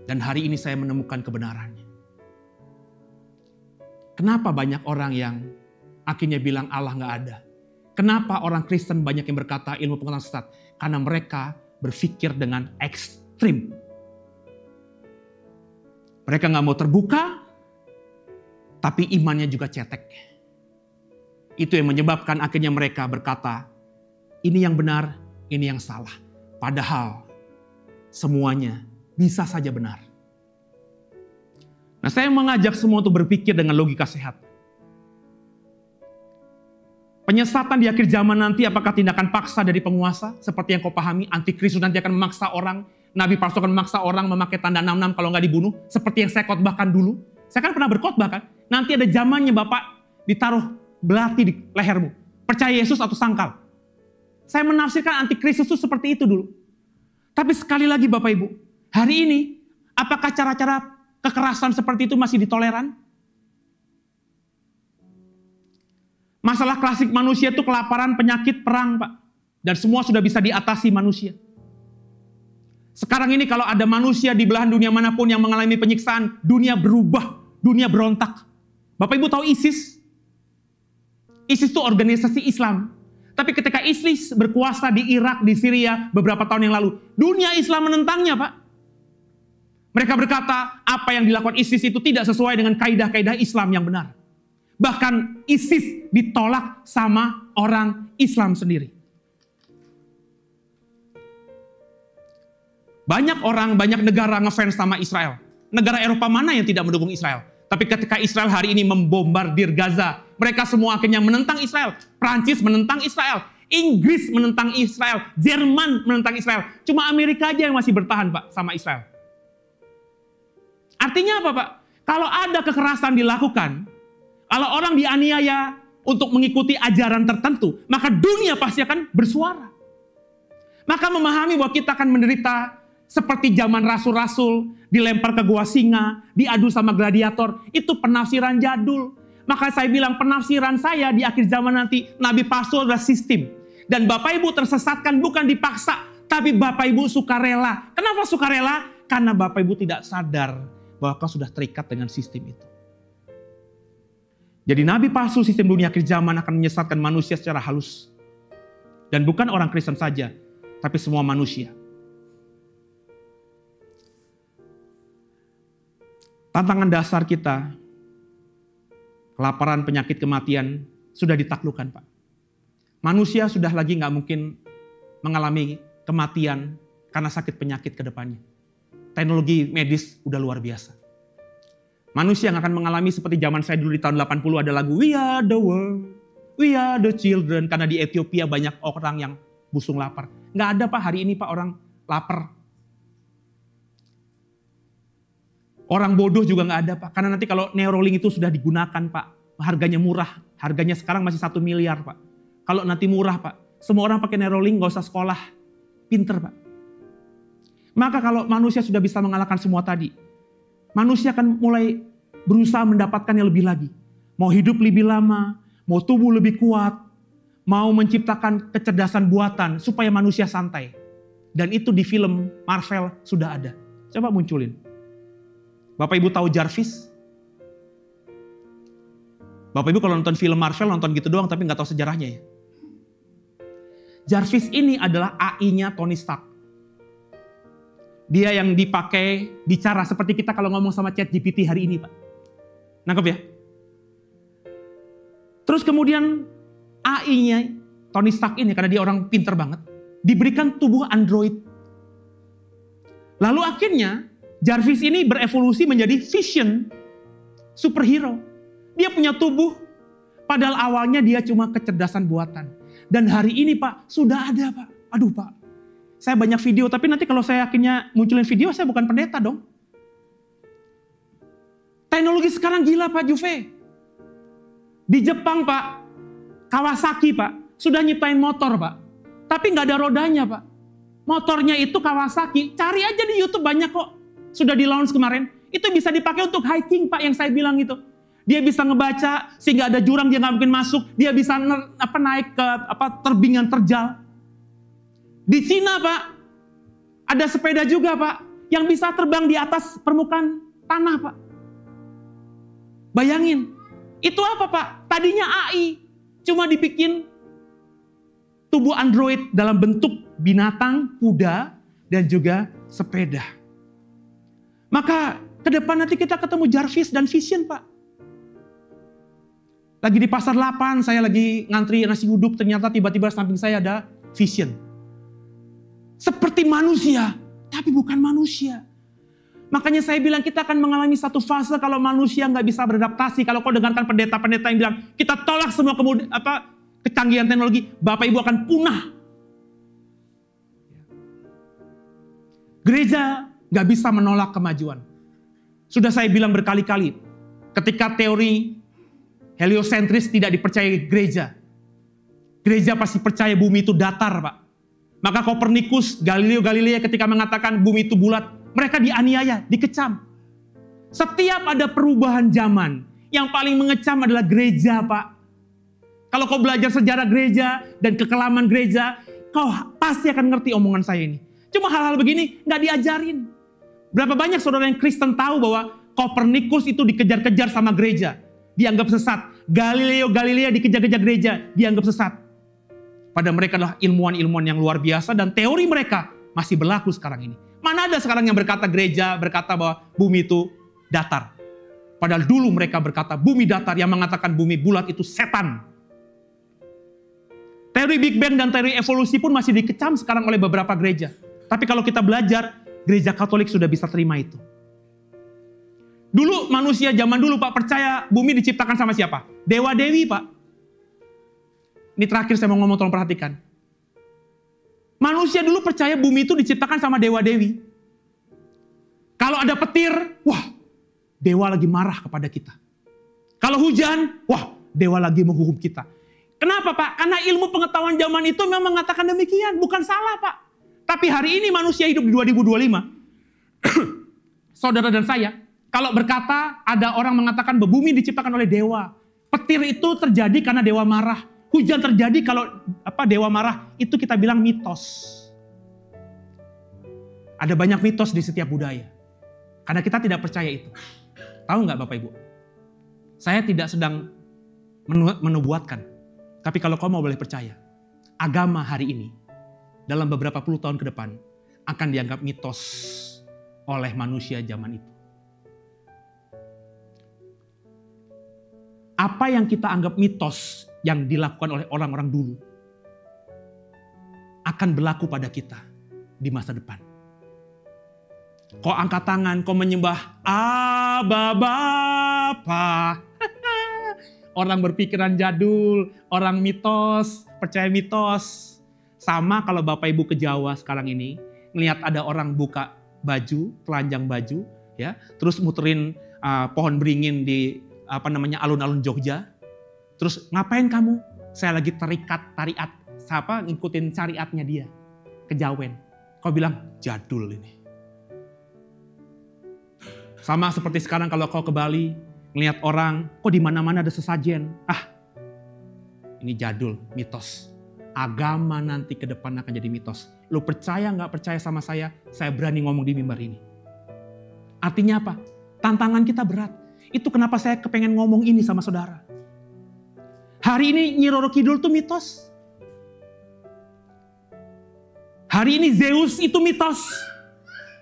Dan hari ini saya menemukan kebenarannya. Kenapa banyak orang yang akhirnya bilang Allah gak ada? Kenapa orang Kristen banyak yang berkata ilmu pengetahuan sesat? Karena mereka berpikir dengan ekstrim. Mereka gak mau terbuka, tapi imannya juga cetek. Itu yang menyebabkan akhirnya mereka berkata, ini yang benar, ini yang salah. Padahal semuanya bisa saja benar. Nah, saya mengajak semua untuk berpikir dengan logika sehat. Penyesatan di akhir zaman nanti apakah tindakan paksa dari penguasa? Seperti yang kau pahami, antikristus nanti akan memaksa orang. Nabi palsu akan memaksa orang memakai tanda 66 kalau nggak dibunuh. Seperti yang saya khotbahkan dulu. Saya kan pernah berkhotbah kan. Nanti ada zamannya Bapak ditaruh belati di lehermu. Percaya Yesus atau sangkal. Saya menafsirkan antikristus itu seperti itu dulu. Tapi sekali lagi Bapak Ibu, hari ini apakah cara-cara kekerasan seperti itu masih ditoleran? Masalah klasik manusia itu kelaparan, penyakit, perang, Pak. Dan semua sudah bisa diatasi manusia. Sekarang ini kalau ada manusia di belahan dunia manapun yang mengalami penyiksaan, dunia berubah, dunia berontak. Bapak Ibu tahu ISIS? ISIS itu organisasi Islam. Tapi ketika ISIS berkuasa di Irak, di Syria beberapa tahun yang lalu, dunia Islam menentangnya, Pak. Mereka berkata, apa yang dilakukan ISIS itu tidak sesuai dengan kaidah-kaidah Islam yang benar. Bahkan ISIS ditolak sama orang Islam sendiri. Banyak orang, banyak negara ngefans sama Israel. Negara Eropa mana yang tidak mendukung Israel? Tapi ketika Israel hari ini membombardir Gaza, mereka semua akhirnya menentang Israel. Prancis menentang Israel. Inggris menentang Israel. Jerman menentang Israel. Cuma Amerika aja yang masih bertahan, Pak, sama Israel. Artinya apa, Pak? Kalau ada kekerasan dilakukan, kalau orang dianiaya untuk mengikuti ajaran tertentu, maka dunia pasti akan bersuara. Maka memahami bahwa kita akan menderita seperti zaman rasul-rasul, dilempar ke gua singa, diadu sama gladiator, itu penafsiran jadul. Maka saya bilang penafsiran saya di akhir zaman nanti, Nabi palsu adalah sistem. Dan Bapak Ibu tersesatkan bukan dipaksa, tapi Bapak Ibu sukarela. Kenapa sukarela? Karena Bapak Ibu tidak sadar bahwa kau sudah terikat dengan sistem itu. Jadi nabi palsu sistem dunia akhir zaman akan menyesatkan manusia secara halus. Dan bukan orang Kristen saja, tapi semua manusia. Tantangan dasar kita, kelaparan, penyakit, kematian, sudah ditaklukkan, Pak. Manusia sudah lagi nggak mungkin mengalami kematian karena sakit penyakit ke depannya. Teknologi medis udah luar biasa. Manusia yang akan mengalami seperti zaman saya dulu di tahun 80 ada lagu We Are The World, We Are The Children. Karena di Ethiopia banyak orang yang busung lapar. Nggak ada, Pak, hari ini, Pak, orang lapar. Orang bodoh juga nggak ada, Pak. Karena nanti kalau Neuralink itu sudah digunakan, Pak, harganya murah. Harganya sekarang masih 1 miliar, Pak. Kalau nanti murah, Pak, semua orang pakai Neuralink, nggak usah sekolah. Pinter, Pak. Maka kalau manusia sudah bisa mengalahkan semua tadi, manusia akan mulai berusaha mendapatkan yang lebih lagi. Mau hidup lebih lama, mau tubuh lebih kuat, mau menciptakan kecerdasan buatan supaya manusia santai. Dan itu di film Marvel sudah ada. Coba munculin. Bapak Ibu tahu Jarvis? Bapak Ibu kalau nonton film Marvel nonton gitu doang tapi nggak tahu sejarahnya ya. Jarvis ini adalah AI-nya Tony Stark. Dia yang dipakai bicara seperti kita kalau ngomong sama ChatGPT hari ini, Pak. Nangkep ya? Terus kemudian AI-nya Tony Stark ini, karena dia orang pinter banget, diberikan tubuh android. Lalu akhirnya Jarvis ini berevolusi menjadi Vision, superhero. Dia punya tubuh, padahal awalnya dia cuma kecerdasan buatan. Dan hari ini, Pak, sudah ada, Pak. Aduh, Pak. Saya banyak video, tapi nanti kalau saya akhirnya munculin video, saya bukan pendeta dong. Teknologi sekarang gila, Pak Juve. Di Jepang, Pak, Kawasaki, Pak, sudah nyiptain motor, Pak. Tapi nggak ada rodanya, Pak. Motornya itu Kawasaki, cari aja di YouTube banyak kok. Sudah di launch kemarin. Itu bisa dipakai untuk hiking, Pak, yang saya bilang itu. Dia bisa ngebaca, sehingga ada jurang dia nggak mungkin masuk. Dia bisa naik ke terbingan terjal. Di Cina, Pak, ada sepeda juga, Pak, yang bisa terbang di atas permukaan tanah, Pak. Bayangin, itu apa, Pak? Tadinya AI, cuma dibikin tubuh android dalam bentuk binatang, kuda, dan juga sepeda. Maka ke depan nanti kita ketemu Jarvis dan Vision, Pak. Lagi di pasar 8, saya lagi ngantri nasi uduk, ternyata tiba-tiba samping saya ada Vision. Seperti manusia, tapi bukan manusia. Makanya saya bilang kita akan mengalami satu fase kalau manusia nggak bisa beradaptasi. Kalau kau dengarkan pendeta-pendeta yang bilang, kita tolak semua kecanggihan teknologi, Bapak Ibu akan punah. Gereja gak bisa menolak kemajuan. Sudah saya bilang berkali-kali, ketika teori heliosentris tidak dipercayai gereja, gereja pasti percaya bumi itu datar, Pak. Maka Kopernikus, Galileo Galilei ketika mengatakan bumi itu bulat, mereka dianiaya, dikecam. Setiap ada perubahan zaman, yang paling mengecam adalah gereja, Pak. Kalau kau belajar sejarah gereja dan kekelaman gereja, kau pasti akan ngerti omongan saya ini. Cuma hal-hal begini nggak diajarin. Berapa banyak saudara yang Kristen tahu bahwa Kopernikus itu dikejar-kejar sama gereja, dianggap sesat. Galileo Galilei dikejar-kejar gereja, dianggap sesat. Pada mereka adalah ilmuwan-ilmuwan yang luar biasa dan teori mereka masih berlaku sekarang ini. Mana ada sekarang yang berkata gereja berkata bahwa bumi itu datar. Padahal dulu mereka berkata bumi datar, yang mengatakan bumi bulat itu setan. Teori Big Bang dan teori evolusi pun masih dikecam sekarang oleh beberapa gereja. Tapi kalau kita belajar, gereja Katolik sudah bisa terima itu. Dulu manusia zaman dulu Pak percaya bumi diciptakan sama siapa? Dewa-dewi Pak. Ini terakhir saya mau ngomong, tolong perhatikan. Manusia dulu percaya bumi itu diciptakan sama dewa-dewi. Kalau ada petir, wah, dewa lagi marah kepada kita. Kalau hujan, wah, dewa lagi menghukum kita. Kenapa Pak? Karena ilmu pengetahuan zaman itu memang mengatakan demikian, bukan salah Pak. Tapi hari ini manusia hidup di 2025. Saudara dan saya, kalau berkata ada orang mengatakan bahwa bumi diciptakan oleh dewa. Petir itu terjadi karena dewa marah. Hujan terjadi kalau dewa marah, itu kita bilang mitos. Ada banyak mitos di setiap budaya. Karena kita tidak percaya itu. Tahu nggak Bapak Ibu? Saya tidak sedang menubuatkan. Tapi kalau kau mau boleh percaya, agama hari ini, dalam beberapa puluh tahun ke depan, akan dianggap mitos oleh manusia zaman itu. Apa yang kita anggap mitos yang dilakukan oleh orang-orang dulu akan berlaku pada kita di masa depan. Kau angkat tangan, kau menyembah Aba Bapa. Orang berpikiran jadul, orang mitos, percaya mitos. Sama kalau Bapak Ibu ke Jawa sekarang ini, ngelihat ada orang buka baju, telanjang baju, ya, terus muterin pohon beringin di alun-alun Jogja. Terus ngapain kamu? Saya lagi tariat, ngikutin syariatnya dia. Kejawen. Kau bilang jadul ini. Sama seperti sekarang kalau kau ke Bali, ngelihat orang, kok di mana-mana ada sesajen. Ini jadul, mitos. Agama nanti ke depan akan jadi mitos. Lu percaya nggak percaya sama saya berani ngomong di mimbar ini. Artinya apa? Tantangan kita berat. Itu kenapa saya kepengen ngomong ini sama saudara. Hari ini Nyi Roro Kidul itu mitos. Hari ini Zeus itu mitos.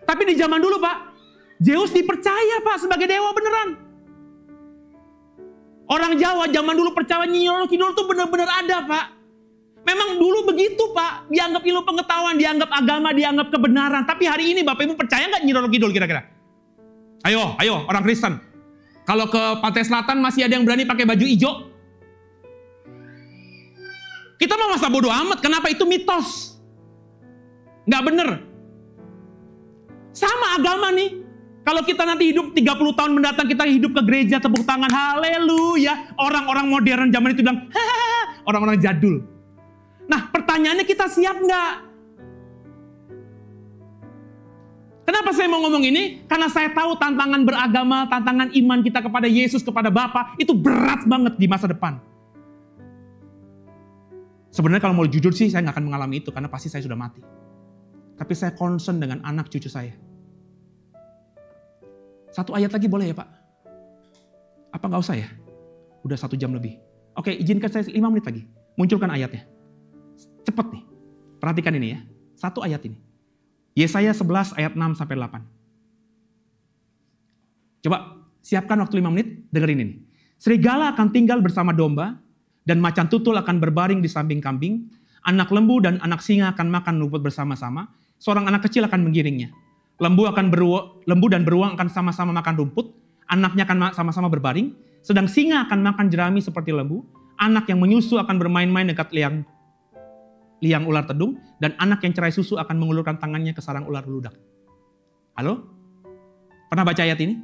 Tapi di zaman dulu Pak, Zeus dipercaya Pak sebagai dewa beneran. Orang Jawa zaman dulu percaya Nyi Roro Kidul itu benar-benar ada Pak. Memang dulu begitu Pak, dianggap ilmu pengetahuan, dianggap agama, dianggap kebenaran. Tapi hari ini Bapak Ibu percaya nggak Nyi Roro Kidul kira-kira? Ayo orang Kristen. Kalau ke Pantai Selatan masih ada yang berani pakai baju hijau? Kita mah masa bodoh amat, kenapa itu mitos? Nggak bener. Sama agama nih. Kalau kita nanti hidup 30 tahun mendatang, kita hidup ke gereja, tepuk tangan, haleluya. Orang-orang modern zaman itu bilang, hahaha, orang-orang jadul. Nah pertanyaannya kita siap nggak? Kenapa saya mau ngomong ini? Karena saya tahu tantangan beragama, tantangan iman kita kepada Yesus, kepada Bapa, itu berat banget di masa depan. Sebenarnya kalau mau jujur sih, saya nggak akan mengalami itu, karena pasti saya sudah mati. Tapi saya concern dengan anak cucu saya. Satu ayat lagi boleh ya Pak? Apa nggak usah ya? Udah 1 jam lebih. Oke, izinkan saya 5 menit lagi. Munculkan ayatnya. Cepet nih. Perhatikan ini ya. 1 ayat ini. Yesaya 11 ayat 6-8. Coba siapkan waktu 5 menit, dengerin ini. Serigala akan tinggal bersama domba, dan macan tutul akan berbaring di samping kambing. Anak lembu dan anak singa akan makan rumput bersama-sama. Seorang anak kecil akan menggiringnya. Lembu dan beruang akan sama-sama makan rumput. Anaknya akan sama-sama berbaring. Sedang singa akan makan jerami seperti lembu. Anak yang menyusu akan bermain-main dekat liang ular tedung, dan anak yang cerai susu akan mengulurkan tangannya ke sarang ular beludak. Halo? Pernah baca ayat ini?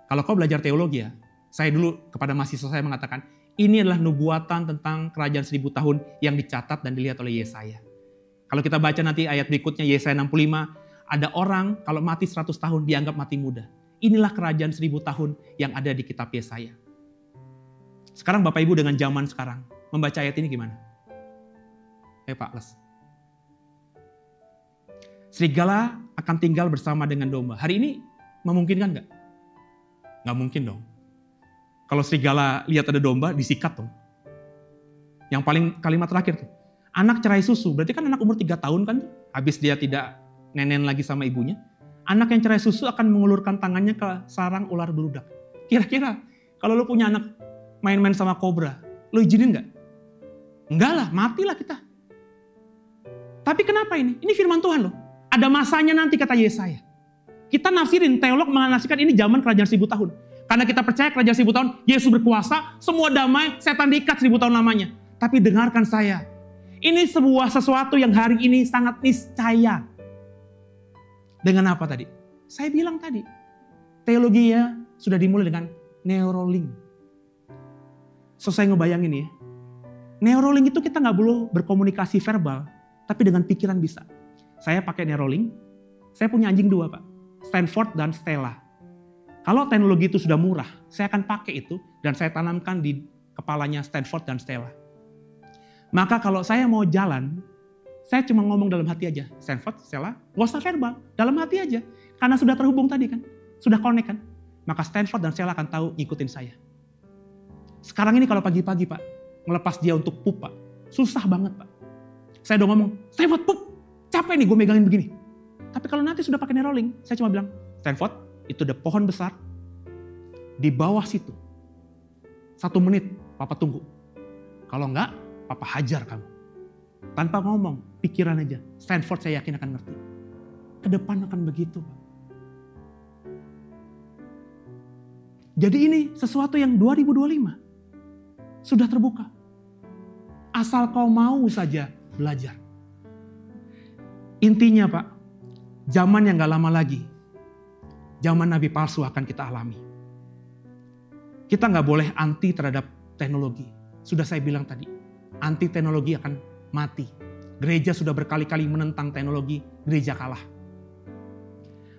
Kalau kau belajar teologi ya, saya dulu kepada mahasiswa saya mengatakan, ini adalah nubuatan tentang kerajaan 1000 tahun yang dicatat dan dilihat oleh Yesaya. Kalau kita baca nanti ayat berikutnya, Yesaya 65, ada orang kalau mati 100 tahun dianggap mati muda. Inilah kerajaan 1000 tahun yang ada di kitab Yesaya. Sekarang Bapak Ibu dengan zaman sekarang, membaca ayat ini gimana? Pak Les. Serigala akan tinggal bersama dengan domba. Hari ini memungkinkan nggak? Nggak mungkin dong. Kalau serigala lihat ada domba, disikat dong. Yang paling kalimat terakhir tuh. Anak cerai susu, berarti kan anak umur 3 tahun kan tuh. Habis dia tidak nenen lagi sama ibunya. Anak yang cerai susu akan mengulurkan tangannya ke sarang ular beludak. Kira-kira kalau lo punya anak main-main sama kobra, lo izinin nggak? Enggak lah, matilah kita. Tapi kenapa ini? Ini firman Tuhan loh. Ada masanya nanti kata Yesaya. Kita nafsirin, teolog menafsirkan ini zaman kerajaan 1000 tahun. Karena kita percaya kerajaan 1000 tahun, Yesus berkuasa, semua damai, setan diikat 1000 tahun lamanya. Tapi dengarkan saya. Ini sebuah sesuatu yang hari ini sangat niscaya. Dengan apa tadi? Saya bilang tadi. Teologi ya sudah dimulai dengan Neuralink. So saya ngebayangin ya. Neuralink itu kita nggak perlu berkomunikasi verbal. Tapi dengan pikiran bisa. Saya pakai Neuralink, saya punya anjing 2 Pak. Stanford dan Stella. Kalau teknologi itu sudah murah, saya akan pakai itu dan saya tanamkan di kepalanya Stanford dan Stella. Maka kalau saya mau jalan, saya cuma ngomong dalam hati aja. Stanford, Stella, gak usah verbal, dalam hati aja. Karena sudah terhubung tadi kan, sudah connect kan. Maka Stanford dan Stella akan tahu ngikutin saya. Sekarang ini kalau pagi-pagi Pak, ngelepas dia untuk pup Pak, susah banget Pak. Saya udah ngomong, Stanford pup, capek nih gue megangin begini. Tapi kalau nanti sudah pakai Neuralink, saya cuma bilang, Stanford, itu ada pohon besar, di bawah situ. 1 menit, Papa tunggu. Kalau enggak, Papa hajar kamu. Tanpa ngomong, pikiran aja. Stanford saya yakin akan ngerti. Ke depan akan begitu, Pak. Jadi ini sesuatu yang 2025 sudah terbuka. Asal kau mau saja belajar. Intinya Pak, zaman yang gak lama lagi, zaman nabi palsu akan kita alami. Kita gak boleh anti terhadap teknologi. Sudah saya bilang tadi, anti teknologi akan mati. Gereja sudah berkali-kali menentang teknologi, gereja kalah.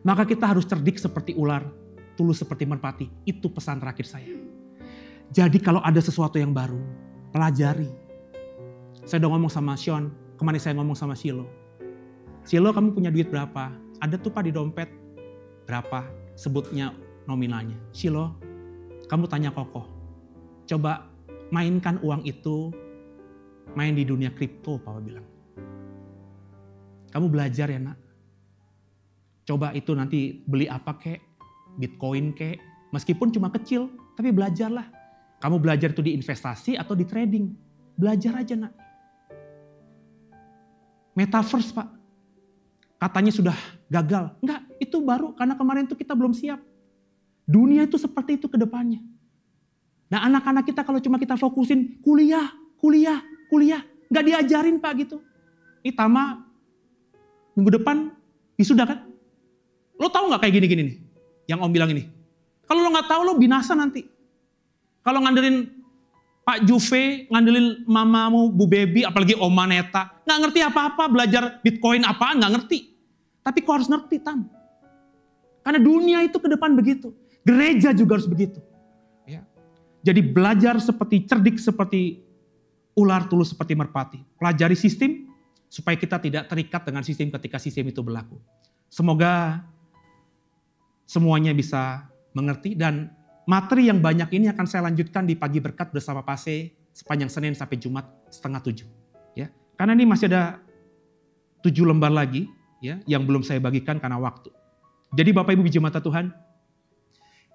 Maka kita harus cerdik seperti ular, tulus seperti merpati. Itu pesan terakhir saya. Jadi kalau ada sesuatu yang baru, pelajari. Saya udah ngomong sama Sean, kemarin saya ngomong sama Silo. Silo, kamu punya duit berapa? Ada tuh Pak di dompet. Berapa? Sebutnya nominalnya. Silo, kamu tanya Kokoh. Coba mainkan uang itu, main di dunia kripto, Papa bilang. Kamu belajar ya nak. Coba itu nanti beli apa kek, Bitcoin kek. Meskipun cuma kecil, tapi belajarlah. Kamu belajar itu di investasi atau di trading. Belajar aja nak. Metaverse Pak, katanya sudah gagal. Enggak, itu baru karena kemarin itu kita belum siap. Dunia itu seperti itu ke depannya. Nah anak-anak kita kalau cuma kita fokusin kuliah. Enggak diajarin Pak gitu. Ini Tama minggu depan wisuda kan? Lo tahu nggak kayak gini-gini nih? Yang Om bilang ini. Kalau lo nggak tahu lo binasa nanti. Kalau ngandelin Pak Juve, ngandelin mamamu, Bu Bebi, apalagi Oma Neta. Nggak ngerti apa-apa, belajar Bitcoin apaan, nggak ngerti. Tapi kau harus ngerti, Tam. Karena dunia itu ke depan begitu. Gereja juga harus begitu. Ya. Jadi belajar seperti cerdik, seperti ular, tulus seperti merpati. Pelajari sistem, supaya kita tidak terikat dengan sistem ketika sistem itu berlaku. Semoga semuanya bisa mengerti dan materi yang banyak ini akan saya lanjutkan di Pagi Berkat bersama Pase sepanjang Senin sampai Jumat 6:30. Ya, karena ini masih ada 7 lembar lagi ya yang belum saya bagikan karena waktu. Jadi Bapak Ibu biji mata Tuhan,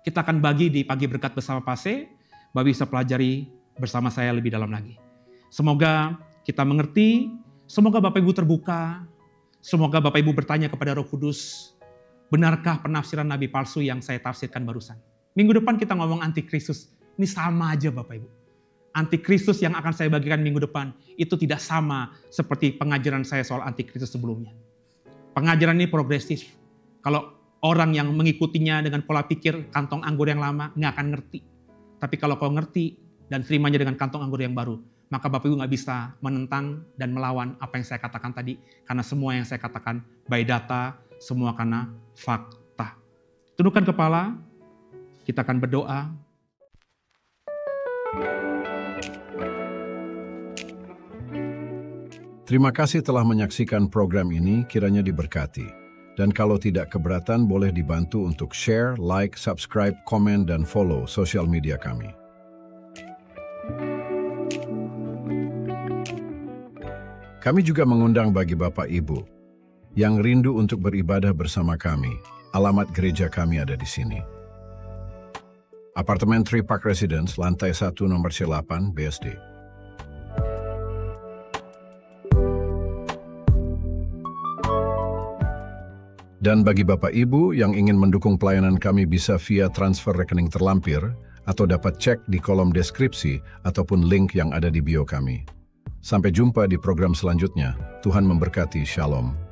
kita akan bagi di Pagi Berkat bersama Pase, Bapak bisa pelajari bersama saya lebih dalam lagi. Semoga kita mengerti, semoga Bapak Ibu terbuka, semoga Bapak Ibu bertanya kepada Roh Kudus, benarkah penafsiran nabi palsu yang saya tafsirkan barusan? Minggu depan kita ngomong antikristus. Ini sama aja Bapak Ibu. antikristus yang akan saya bagikan minggu depan itu tidak sama seperti pengajaran saya soal antikristus sebelumnya. Pengajaran ini progresif. Kalau orang yang mengikutinya dengan pola pikir kantong anggur yang lama nggak akan ngerti. Tapi kalau kau ngerti dan terimanya dengan kantong anggur yang baru, maka Bapak Ibu nggak bisa menentang dan melawan apa yang saya katakan tadi. Karena semua yang saya katakan by data, semua karena fakta. Tundukkan kepala, kita akan berdoa. Terima kasih telah menyaksikan program ini, kiranya diberkati. Dan kalau tidak keberatan, boleh dibantu untuk share, like, subscribe, komen, dan follow sosial media kami. Kami juga mengundang bagi Bapak Ibu yang rindu untuk beribadah bersama kami. Alamat gereja kami ada di sini. Apartemen Tree Park Residence, lantai 1 nomor C8, BSD. Dan bagi Bapak Ibu yang ingin mendukung pelayanan kami bisa via transfer rekening terlampir atau dapat cek di kolom deskripsi ataupun link yang ada di bio kami. Sampai jumpa di program selanjutnya. Tuhan memberkati. Shalom.